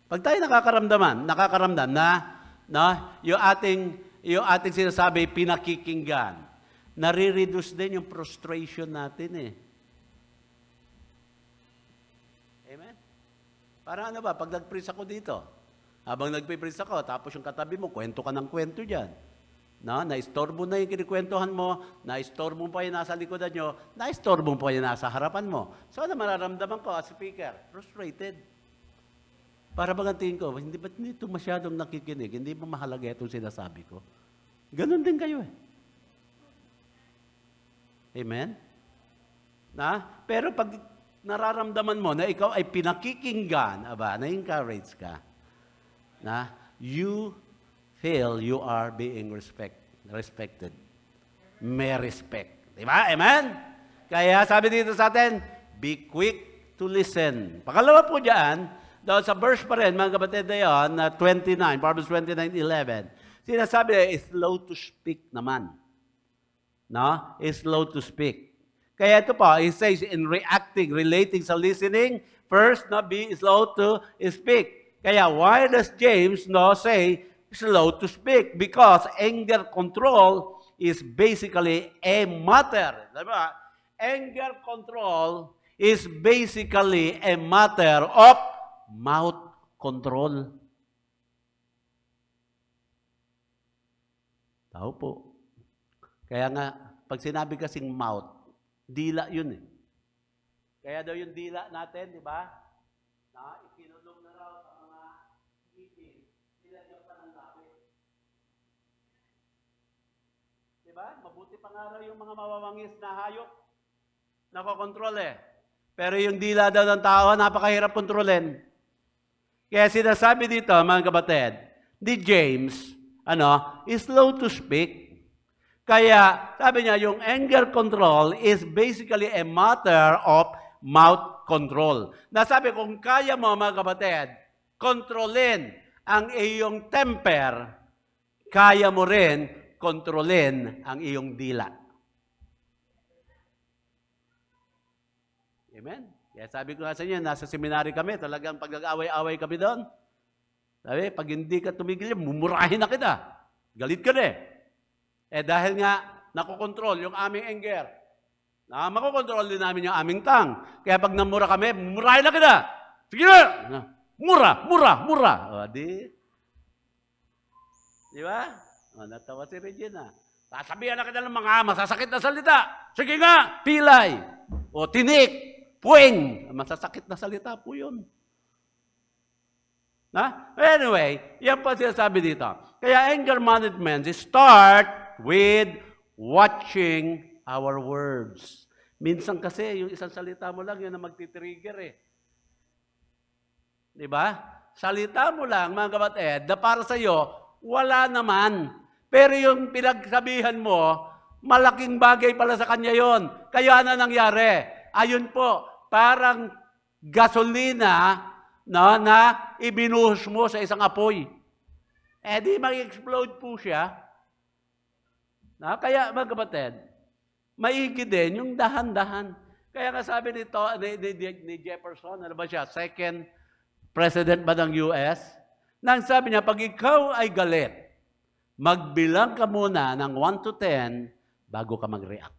pag tayo nakakaramdam na yung ating sinasabi, pinakikinggan, nare-reduce din yung frustration natin eh. Amen? Parang ano ba, pag nag-preach ako dito, habang nagpipreach ako, tapos yung katabi mo, kwento ka ng kwento dyan. Na-istorbo na yung kinikwentuhan mo, na-istorbo pa yung nasa likodan nyo, na-istorbo pa yung nasa harapan mo. So, ano mararamdaman ko as speaker? Frustrated. Para bang ang tingin ko, hindi ba't ito masyadong nakikinig? Hindi mo mahalaga itong sinasabi ko? Ganon din kayo eh. Amen? Pero pag nararamdaman mo na ikaw ay pinakikinggan, na-encourage ka, na you feel you are being respected. May respect. Diba? Amen? Kaya sabi dito sa atin, be quick to listen. Pangalawa po dyan, doon sa verse pa rin, mga kapatid na yun, 29, Proverbs 29:11, sinasabi is slow to speak naman. No? Is slow to speak. Kaya ito po, it says in relating sa listening, first, be slow to speak. Kaya why does James say slow to speak? Because anger control is basically a matter. Diba? Anger control is basically a matter of mouth control. Tao po. Kaya nga, pag sinabi kasing mouth, dila yun eh. Kaya daw yung dila natin, di ba? Ikinulong na raw sa mga ngipin. Nilagyan pa ng lapis. Di ba? Mabuti pa nga raw yung mga mawawangis na hayop. Nakokontrol eh. Pero yung dila daw ng tao, napakahirap kontrolin. Kaya sinasabi dito, mga kapatid, di James, is slow to speak. Kaya, sabi niya, yung anger control is basically a matter of mouth control. Nasabi, kung kaya mo, mga kapatid, kontrolin ang iyong temper, kaya mo rin kontrolin ang iyong dila. Amen? Kaya sabi ko nga sa inyo, nasa seminary kami, talagang pag nag-away-away kami doon, sabi, pag hindi ka tumigil, mumurahin na kita. Galit ka na eh. Dahil nga, nakokontrol yung aming anger. Makokontrol din namin yung aming tang. Kaya pag namura kami, murahin na kita. Sige na! Mura! Di ba? Natawa si Regina. Sasabihan na kita ng mga masasakit na salita. Sige nga, pilay. O tinik, puwing. Masasakit na salita po yun. Anyway, yan po sinasabi dito. Kaya anger management is start with watching our words. Minsan kasi, yung isang salita mo lang, yun ang magtitrigger eh. Diba? Salita mo lang, mga kapatid, na para sa iyo, wala naman. Pero yung pinagsabihan mo, malaking bagay pala sa kanya yon. Kaya ano nangyari? Ayun po, parang gasolina na ibinuhos mo sa isang apoy. Di mag-explode po siya. Kaya mga kapatid, maigi din yung dahan-dahan. Kaya nga sabi nito ni Jefferson, ano ba siya? Second president ba ng US? Nang sabi niya, pag ikaw ay galit, magbilang ka muna ng 1 to 10 bago ka mag-react.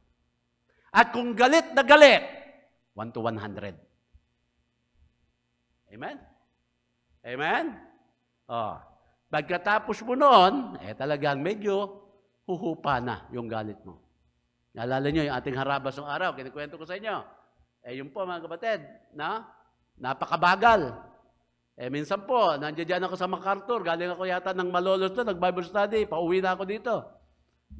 At kung galit na galit, 1 to 100. Amen? Amen? Oh. Pagkatapos mo noon, talagang medyo huhupa na yung galit mo. Naalala nyo yung ating harabas ng araw, kinikwento ko sa inyo. Yun po mga kapatid, napakabagal. Minsan po, nandiyan ako sa MacArthur, galing ako yata ng Malolos to, nag-Bible study, pauwi na ako dito.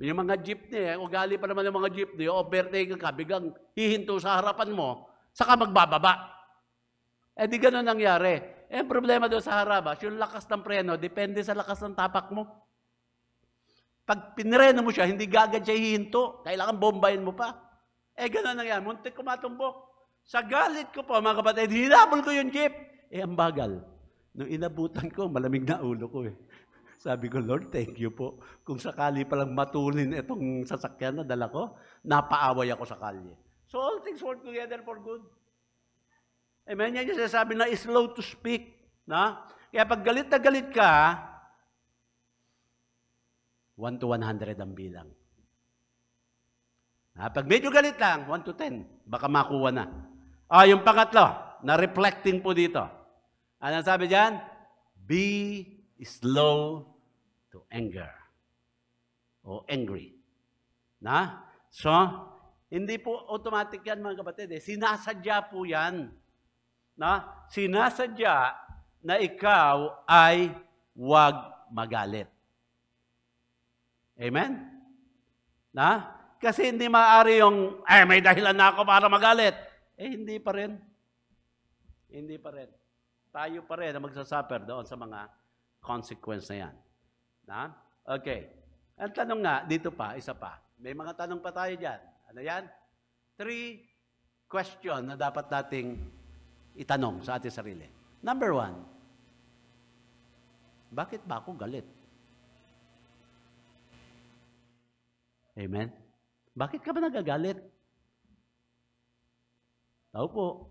Yung mga jeepney, ugali pa naman yung mga jeepney, overtaken ka, biglang hihinto sa harapan mo, saka magbababa. Di ganun nangyari. Ang problema doon sa harabas, yung lakas ng preno, depende sa lakas ng tapak mo. Pag pinreno mo siya, hindi gagad siya hihinto. Kailangan bombayin mo pa. Ganun nangyari. Muntik ko matumbok. Sa galit ko po, mga kapatid, hinabol ko yung jeep. Ang bagal. Nung inabutan ko, malamig na ulo ko Sabi ko, Lord, thank you po. Kung sakali palang matulin itong sasakyan na dala ko, napaaway ako sa kalye. So all things work together for good. Amen? Yan yung sinasabi na slow to speak. Kaya pag galit na galit ka, 1 to 100 ang bilang. Pag medyo galit lang, 1 to 10, baka makuha na. Yung pangatlo, na reflecting po dito. Ano sabi dyan? Be slow to anger. O angry. So, hindi po automatic yan mga kapatid. Sinasadya po yan. Sinasadya na ikaw ay huwag magalit. Amen? Kasi hindi maaari yung, may dahilan na ako para magalit. Hindi pa rin. Hindi pa rin. Tayo pa rin na magsasuffer doon sa mga consequence na yan. Okay. Ang tanong nga, dito pa, isa pa. May mga tanong pa tayo dyan. Ano yan? 3 question na dapat nating itanong sa ating sarili. Number 1, bakit ba ako galit? Amen? Bakit ka ba nagagalit? Tao po.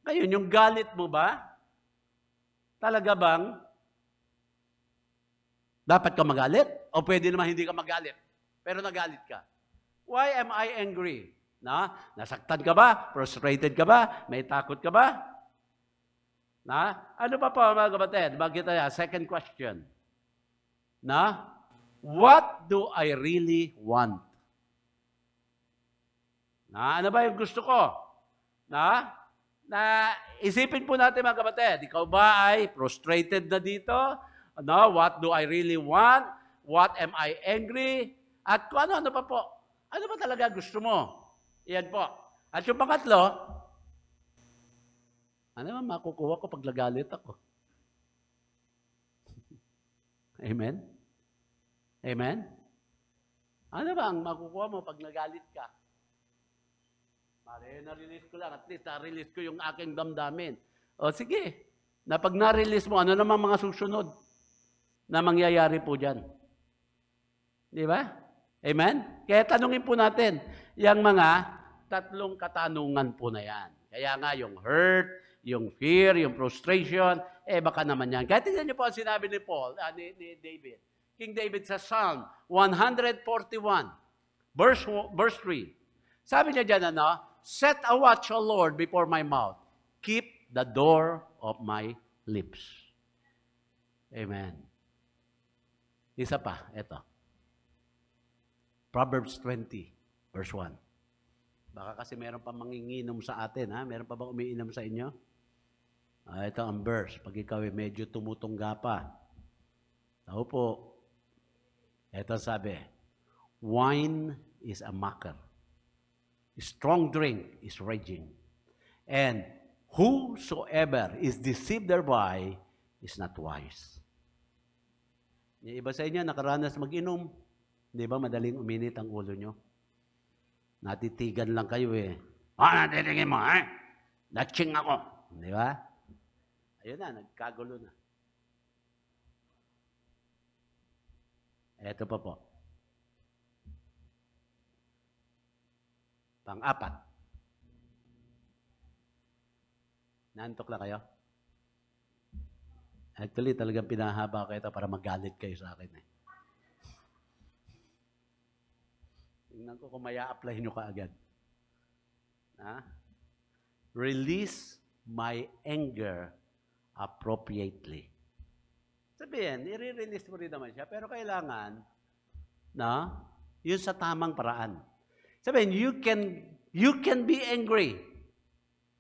Ngayon, yung galit mo ba? Talaga bang dapat ka magalit? O pwede naman hindi ka magalit, pero nagalit ka? Why am I angry? Nasaktan ka ba? Frustrated ka ba? May takot ka ba? Ano pa po mga kapatid? Bakit tayo? Second question. What do I really want? Ano ba yung gusto ko? Isipin po natin mga kapatid, ikaw ba ay frustrated na dito? What do I really want? What am I angry? At kung ano pa po? Ano ba talaga gusto mo? Iyan po. At yung pangatlo, ano ba makukuha ko pag nagalit ako? Amen? Amen? Ano ba ang makukuha mo pag nagalit ka? Na-release ko lang. At least na-release ko yung aking damdamin. O sige. Pag na-release mo, ano naman mga susunod na mangyayari po dyan? Di ba? Amen? Kaya tanungin po natin, yung mga 3 katanungan po na yan. Kaya nga yung hurt, yung fear, yung frustration, baka naman yan. Kaya tingnan niyo po ang sinabi ni Paul, ni David. King David sa Psalm 141, verse 3. Sabi niya dyan, set a watch, O Lord, before my mouth. Keep the door of my lips. Amen. Isa pa, ito. Proverbs 20, verse 1. Baka kasi meron pa manginginom sa atin, Meron pa bang umiinom sa inyo? Ito ang verse. Pag ikaw ay medyo tumutungga pa. Tao po. Ito sabi, wine is a mocker. Strong drink is raging. And whosoever is deceived thereby is not wise. Yung iba sa inyo, nakaranas mag-inom. Di ba madaling uminit ang ulo nyo? Natitigan lang kayo natitigin mo, Natching ako. Di ba? Ayun na, nagkagulo na. Ito pa po. Pang-4. Naantok lang kayo? Actually, talagang pinahaba ko ito para magalit kayo sa akin. Tingnan ko kung maya apply nyo kaagad. Release my anger appropriately. Sabihin, i-release mo rin naman siya, pero kailangan, yun sa tamang paraan. Sabihin, you can be angry.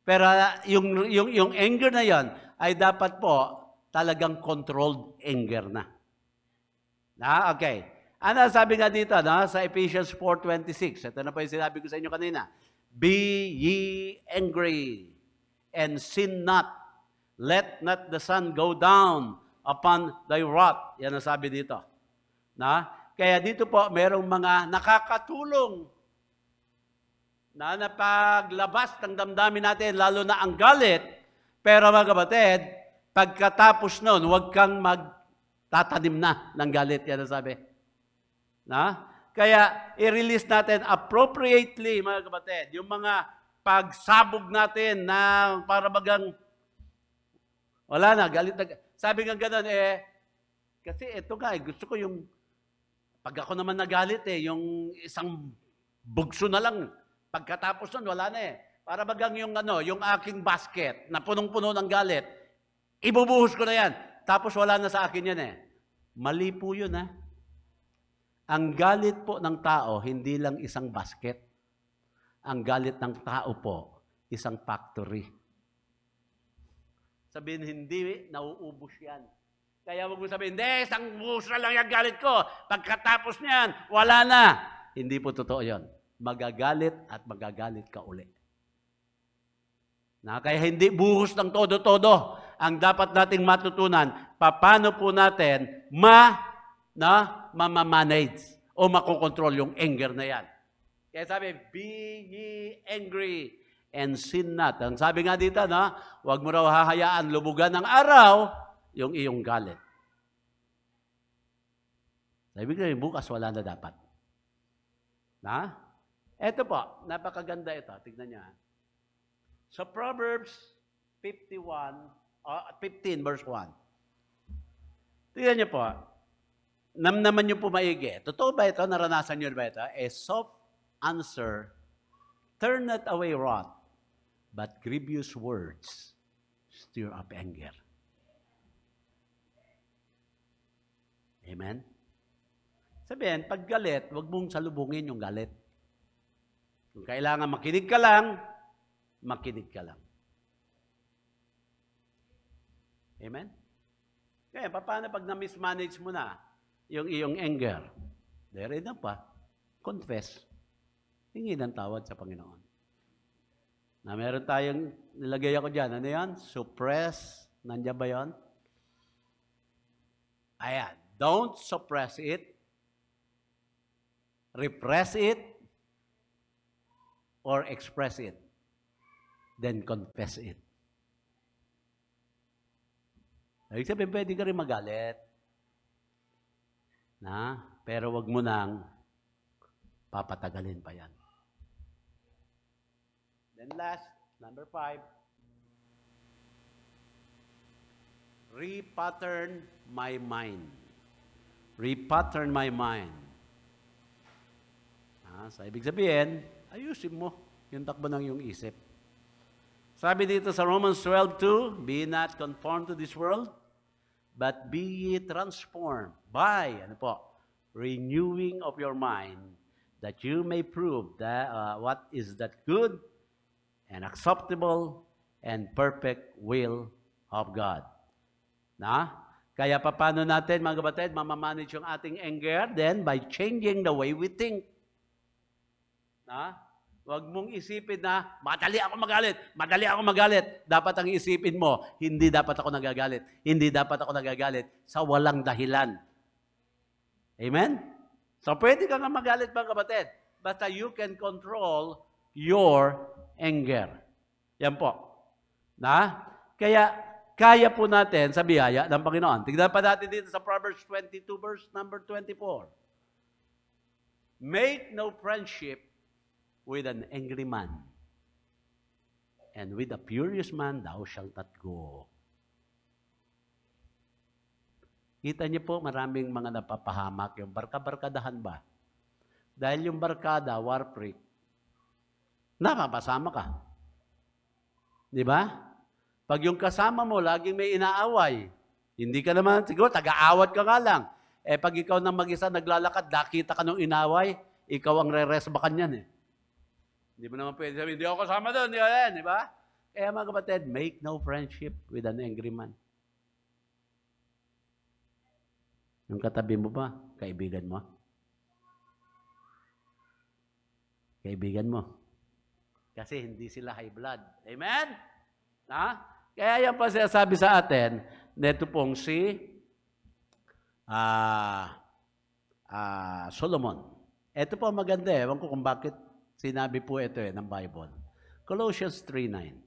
Pero yung anger na yon ay dapat po talagang controlled anger na. Okay. Ano sabi nga dito sa Ephesians 4:26? Ito na po yung sinabi ko sa inyo kanina. Be ye angry and sin not. Let not the sun go down upon thy wrath. Yan ang sabi dito. Kaya dito po, merong mga nakakatulong na napaglabas ng damdamin natin, lalo na ang galit. Pero mga kapatid, pagkatapos nun, huwag kang magtatanim na ng galit. Yan ang sabi. Kaya, i-release natin appropriately, mga kapatid, yung mga pagsabog natin na para bagang wala na, galit na. Sabi nga gano'n, kasi ito nga, gusto ko yung, pag ako naman nagalit yung isang bugso na lang, pagkatapos nun, wala na Para bagang yung yung aking basket, na punong-puno ng galit, ibubuhos ko na yan, tapos wala na sa akin yan Mali po yun Ang galit po ng tao, hindi lang isang basket. Ang galit ng tao po, isang factory. Sabihin, hindi, nauubos yan. Kaya wag mo sabihin, hindi, isang buhos na lang yung galit ko. Pagkatapos niyan, wala na. Hindi po totoo yun. Magagalit at magagalit ka uli. Kaya hindi buhos ng todo-todo. Ang dapat nating matutunan, paano po natin mamamanage o makokontrol yung anger na yan. Kaya sabi, be ye angry and sin not. Ang sabi nga dito, huwag mo raw hahayaan lumugan ng araw yung iyong galit. Sabi ko, bukas wala na dapat. Ito po, napakaganda ito. Tignan niyo. Sa Proverbs 15 verse 1. Tignan niyo po. Namnaman niyo po maigi. Totoo ba ito? Naranasan niyo ba ito? A soft answer turneth away wrath, but grievous words stir up anger. Amen? Sabihin, pag galit, huwag mong salubungin yung galit. Kung kailangan makinig ka lang, makinig ka lang. Amen? Kaya, paano pag na-mismanage mo na yung iyong anger? There na pa. Confess. Hingi ng tawad sa Panginoon. Meron tayong, nilagay ako dyan. Ano yan? Suppress. Nandiyan ba yan? Ayan. Don't suppress it. Repress it. Or express it. Then confess it. Ibig sabihin, pwede ka rin magalit. Pero wag mo nang papatagalin pa yan. Then last, number 5. Repattern my mind. Repattern my mind. Sa ibig sabihin, ayusin mo yung takbo ng iyong isip. Sabi dito sa Romans 12:2, be not conformed to this world, but be ye transformed by, renewing of your mind, that you may prove that what is that good and acceptable and perfect will of God. Kaya paano natin, mga kapatid, mamamanage yung ating anger? Then, by changing the way we think. Huwag mong isipin na, madali ako magalit. Dapat ang isipin mo, hindi dapat ako nagagalit. Hindi dapat ako nagagalit sa walang dahilan. Amen? So, pwede ka nga magalit, mga kapatid. Basta you can control your anger. Yan po. Kaya, kaya po natin sa biyaya ng Panginoon. Tignan pa natin dito sa Proverbs 22, verse number 24. Make no friendship with an angry man, and with a furious man thou shalt not go. Kita niyo po, maraming mga napapahamak, yung barka-barkadahan ba? Dahil yung barkada, war freak, napapasama ka. Di ba? Pag yung kasama mo, laging may inaaway, hindi ka naman, siguro, taga-awat ka nga lang. Eh, pag ikaw nang mag-isa naglalakad, nakita ka nung inaway, ikaw ang re-resbakan yan eh. Hindi mo naman pwede sabihin, hindi ako kasama doon, di ba? Kaya mga kapatid, make no friendship with an angry man. Yung katabi mo ba, kaibigan mo? Kaibigan mo. Kasi hindi sila high blood. Amen? Ha? Kaya yan pa sinasabi sa atin, neto pong si Solomon. Ito po maganda eh. Ewan ko kung bakit sinabi po ito eh ng Bible. Colossians 3:9.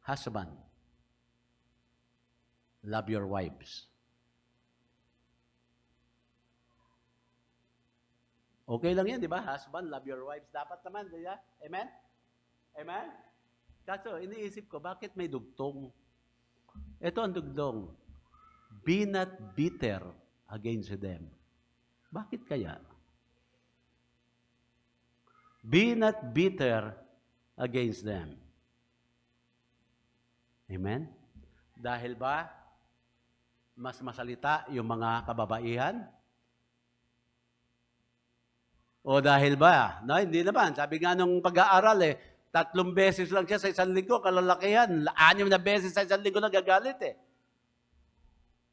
Husband, love your wives. Okay lang yan, di ba? Husband, love your wives. Dapat naman, di ba? Amen? Amen? Kaso, iniisip ko, bakit may dugtong? Ito ang dugtong. Be not bitter against them. Bakit kaya? Be not bitter against them. Amen? Dahil ba, mas masalita yung mga kababaihan? O dahil ba? No, hindi naman. Sabi nga nung pag-aaral 3 beses lang siya sa isang linggo, kalalakihan. 6 na beses sa isang linggo nagagalit eh.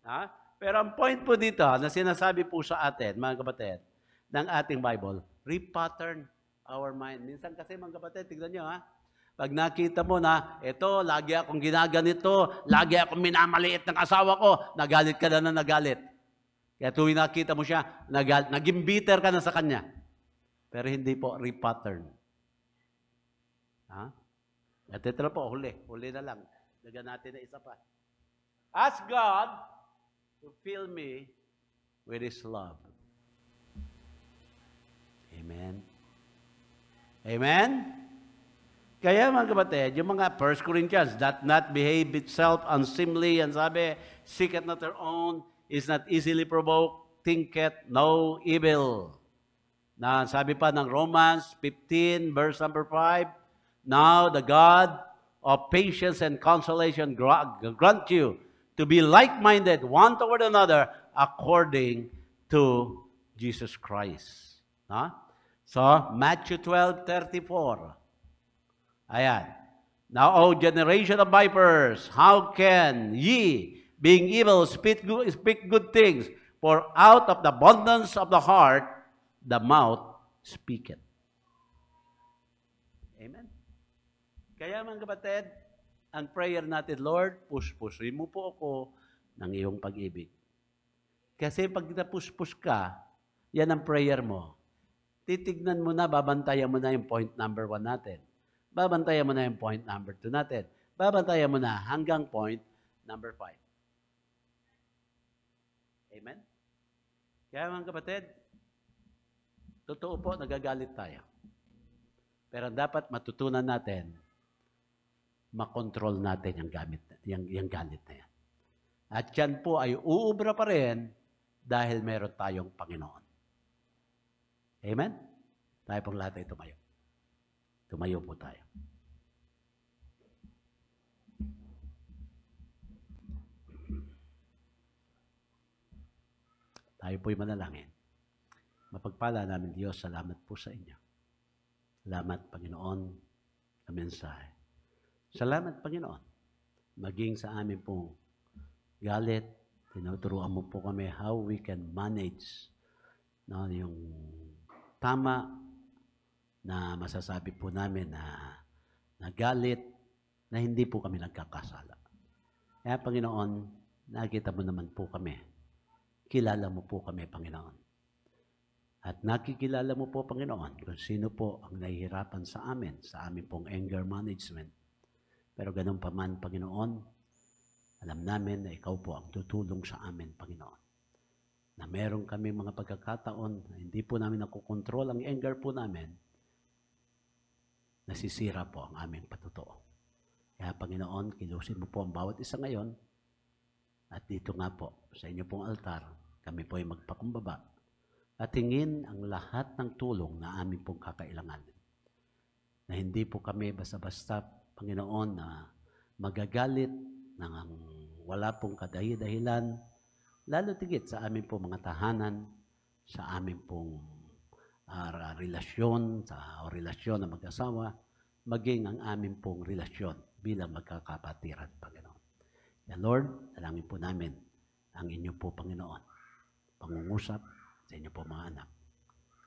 Ha? Pero ang point po dito na sinasabi po sa atin, mga kapatid, ng ating Bible, repattern our mind. Minsan kasi mga kapatid, tignan nyo ha, pag nakita mo na, ito, lagi akong ginaganito, lagi akong minamaliit ng asawa ko, nagalit ka na nagalit. Kaya tuwing nakita mo siya, naging bitter ka na sa kanya. Pero hindi po repattern. Ha? At ito na po, huli na lang. Dagan natin na isa pa. Ask God to fill me with His love. Amen. Amen? Kaya mga kapatid, yung mga 1 Corinthians, that not behave itself unseemly, and sabi, seeketh not their own, is not easily provoked, thinketh no evil. Na sabi pa ng Romans 15, verse number 5, now the God of patience and consolation grant you to be like-minded one toward another according to Jesus Christ. Huh? So, Matthew 12:34. Ayan. Now, O generation of vipers, how can ye, being evil, speak good things? For out of the abundance of the heart, the mouth speaketh. Amen. Kaya mga kapatid, ang prayer natin, Lord, push-pushin mo po ako ng iyong pag-ibig. Kasi pag napush-push ka, yan ang prayer mo. Titignan mo na, babantayan mo na yung point number 1 natin. Babantayan mo na yung point number 2 natin. Babantayan mo na hanggang point number 5. Amen? Kaya mga kapatid, totoo po, nagagalit tayo. Pero dapat matutunan natin, makontrol natin yung galit na yan. At yan po ay uubra pa rin dahil meron tayong Panginoon. Amen? Tayo pong lahat ay tumayo. Tumayo po tayo. Tayo po'y manalangin. Mapagpala namin Diyos, salamat po sa inyo. Salamat, Panginoon, sa mensahe. Salamat, Panginoon, maging sa amin pong galit, tinuturuan mo po kami how we can manage yung tama na masasabi po namin na galit na hindi po kami nagkakasala. Kaya, Panginoon, nakita mo naman po kami. Kilala mo po kami, Panginoon. At nakikilala mo po, Panginoon, kung sino po ang nahihirapan sa amin pong anger management. Pero ganun pa man, Panginoon, alam namin na ikaw po ang tutulong sa amin, Panginoon. Na meron kami mga pagkakataon na hindi po namin nakukontrol ang anger po namin, nasisira po ang aming patutuo. Kaya, Panginoon, kilusin mo po ang bawat isa ngayon. At dito nga po, sa inyo pong altar, kami po ay magpakumbaba at hingin ang lahat ng tulong na amin pong kakailanganin. Na hindi po kami basta-basta, Panginoon, na magagalit ng wala pong kadahi-dahilan, lalo tigit sa amin pong mga tahanan, sa amin pong relasyon, sa relasyon ng mag-asawa, maging ang amin pong relasyon bilang magkakapatiran, Panginoon. Kaya Lord, dalangin po namin ang inyo po, Panginoon, pangungusap sa inyo po mga anak.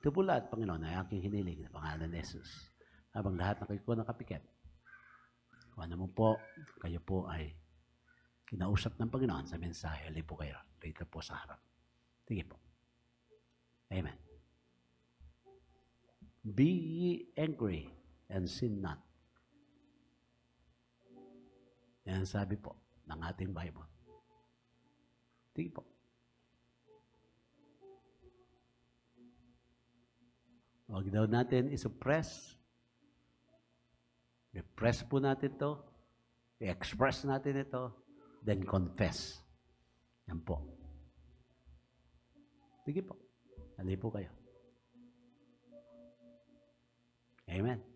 Ito po lahat, Panginoon, ay aking hiniling sa pangalan ni Jesus. Habang lahat na kayo nakapikit, kung ano mo po, kayo po ay kinausap ng Panginoon sa mensahe, halip po kayo rito po sa harap. Sige po. Amen. Be ye angry and sin not. Yan sabi po ng ating Bible. Sige po. Huwag daw natin isuppress. Repress po natin ito. I-express natin ito. Then confess. Yan po. Sige po. Halip po kayo. Amen.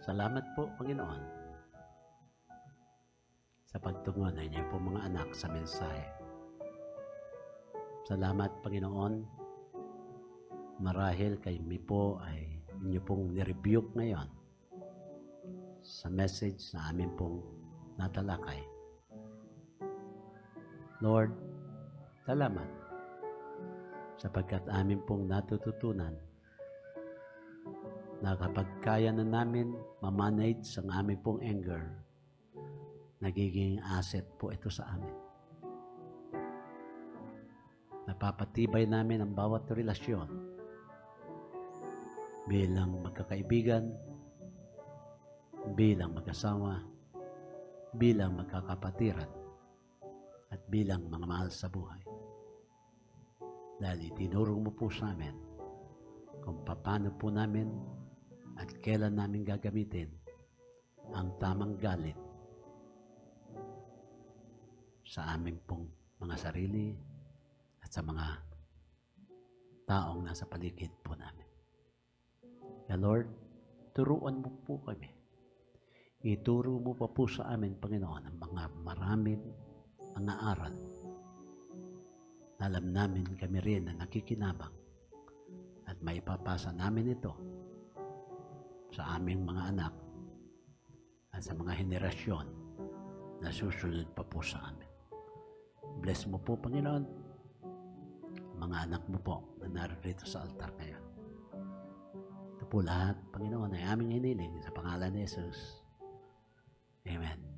Salamat po, Panginoon, sa pagtungo ng inyo po mga anak sa mensahe. Salamat, Panginoon, marahil kami po ay inyo pong nirebuke ngayon sa message na amin pong natalakay. Lord, salamat sapagkat amin pong natututunan na kapag kaya na namin mamanage ang aming pong anger, nagiging asset po ito sa amin. Napapatibay namin ang bawat relasyon bilang magkakaibigan, bilang mag-asawa, bilang magkakapatiran, at bilang mga mahal sa buhay. Dahil itinuro mo po sa amin kung paano po namin at kailan namin gagamitin ang tamang galit sa amin pong mga sarili at sa mga taong nasa paligid po namin. Kaya Lord, turuan mo po kami. Ituro mo pa po sa amin, Panginoon, ang mga maraming mga aral na alam namin kami rin na nakikinabang at maipapasa namin ito sa aming mga anak at sa mga henerasyon na susunod pa po sa amin. Bless mo po, Panginoon, mga anak mo po na narito sa altar ngayon. Ito po lahat, Panginoon, ay aming hiniling sa pangalan ni Jesus. Amen.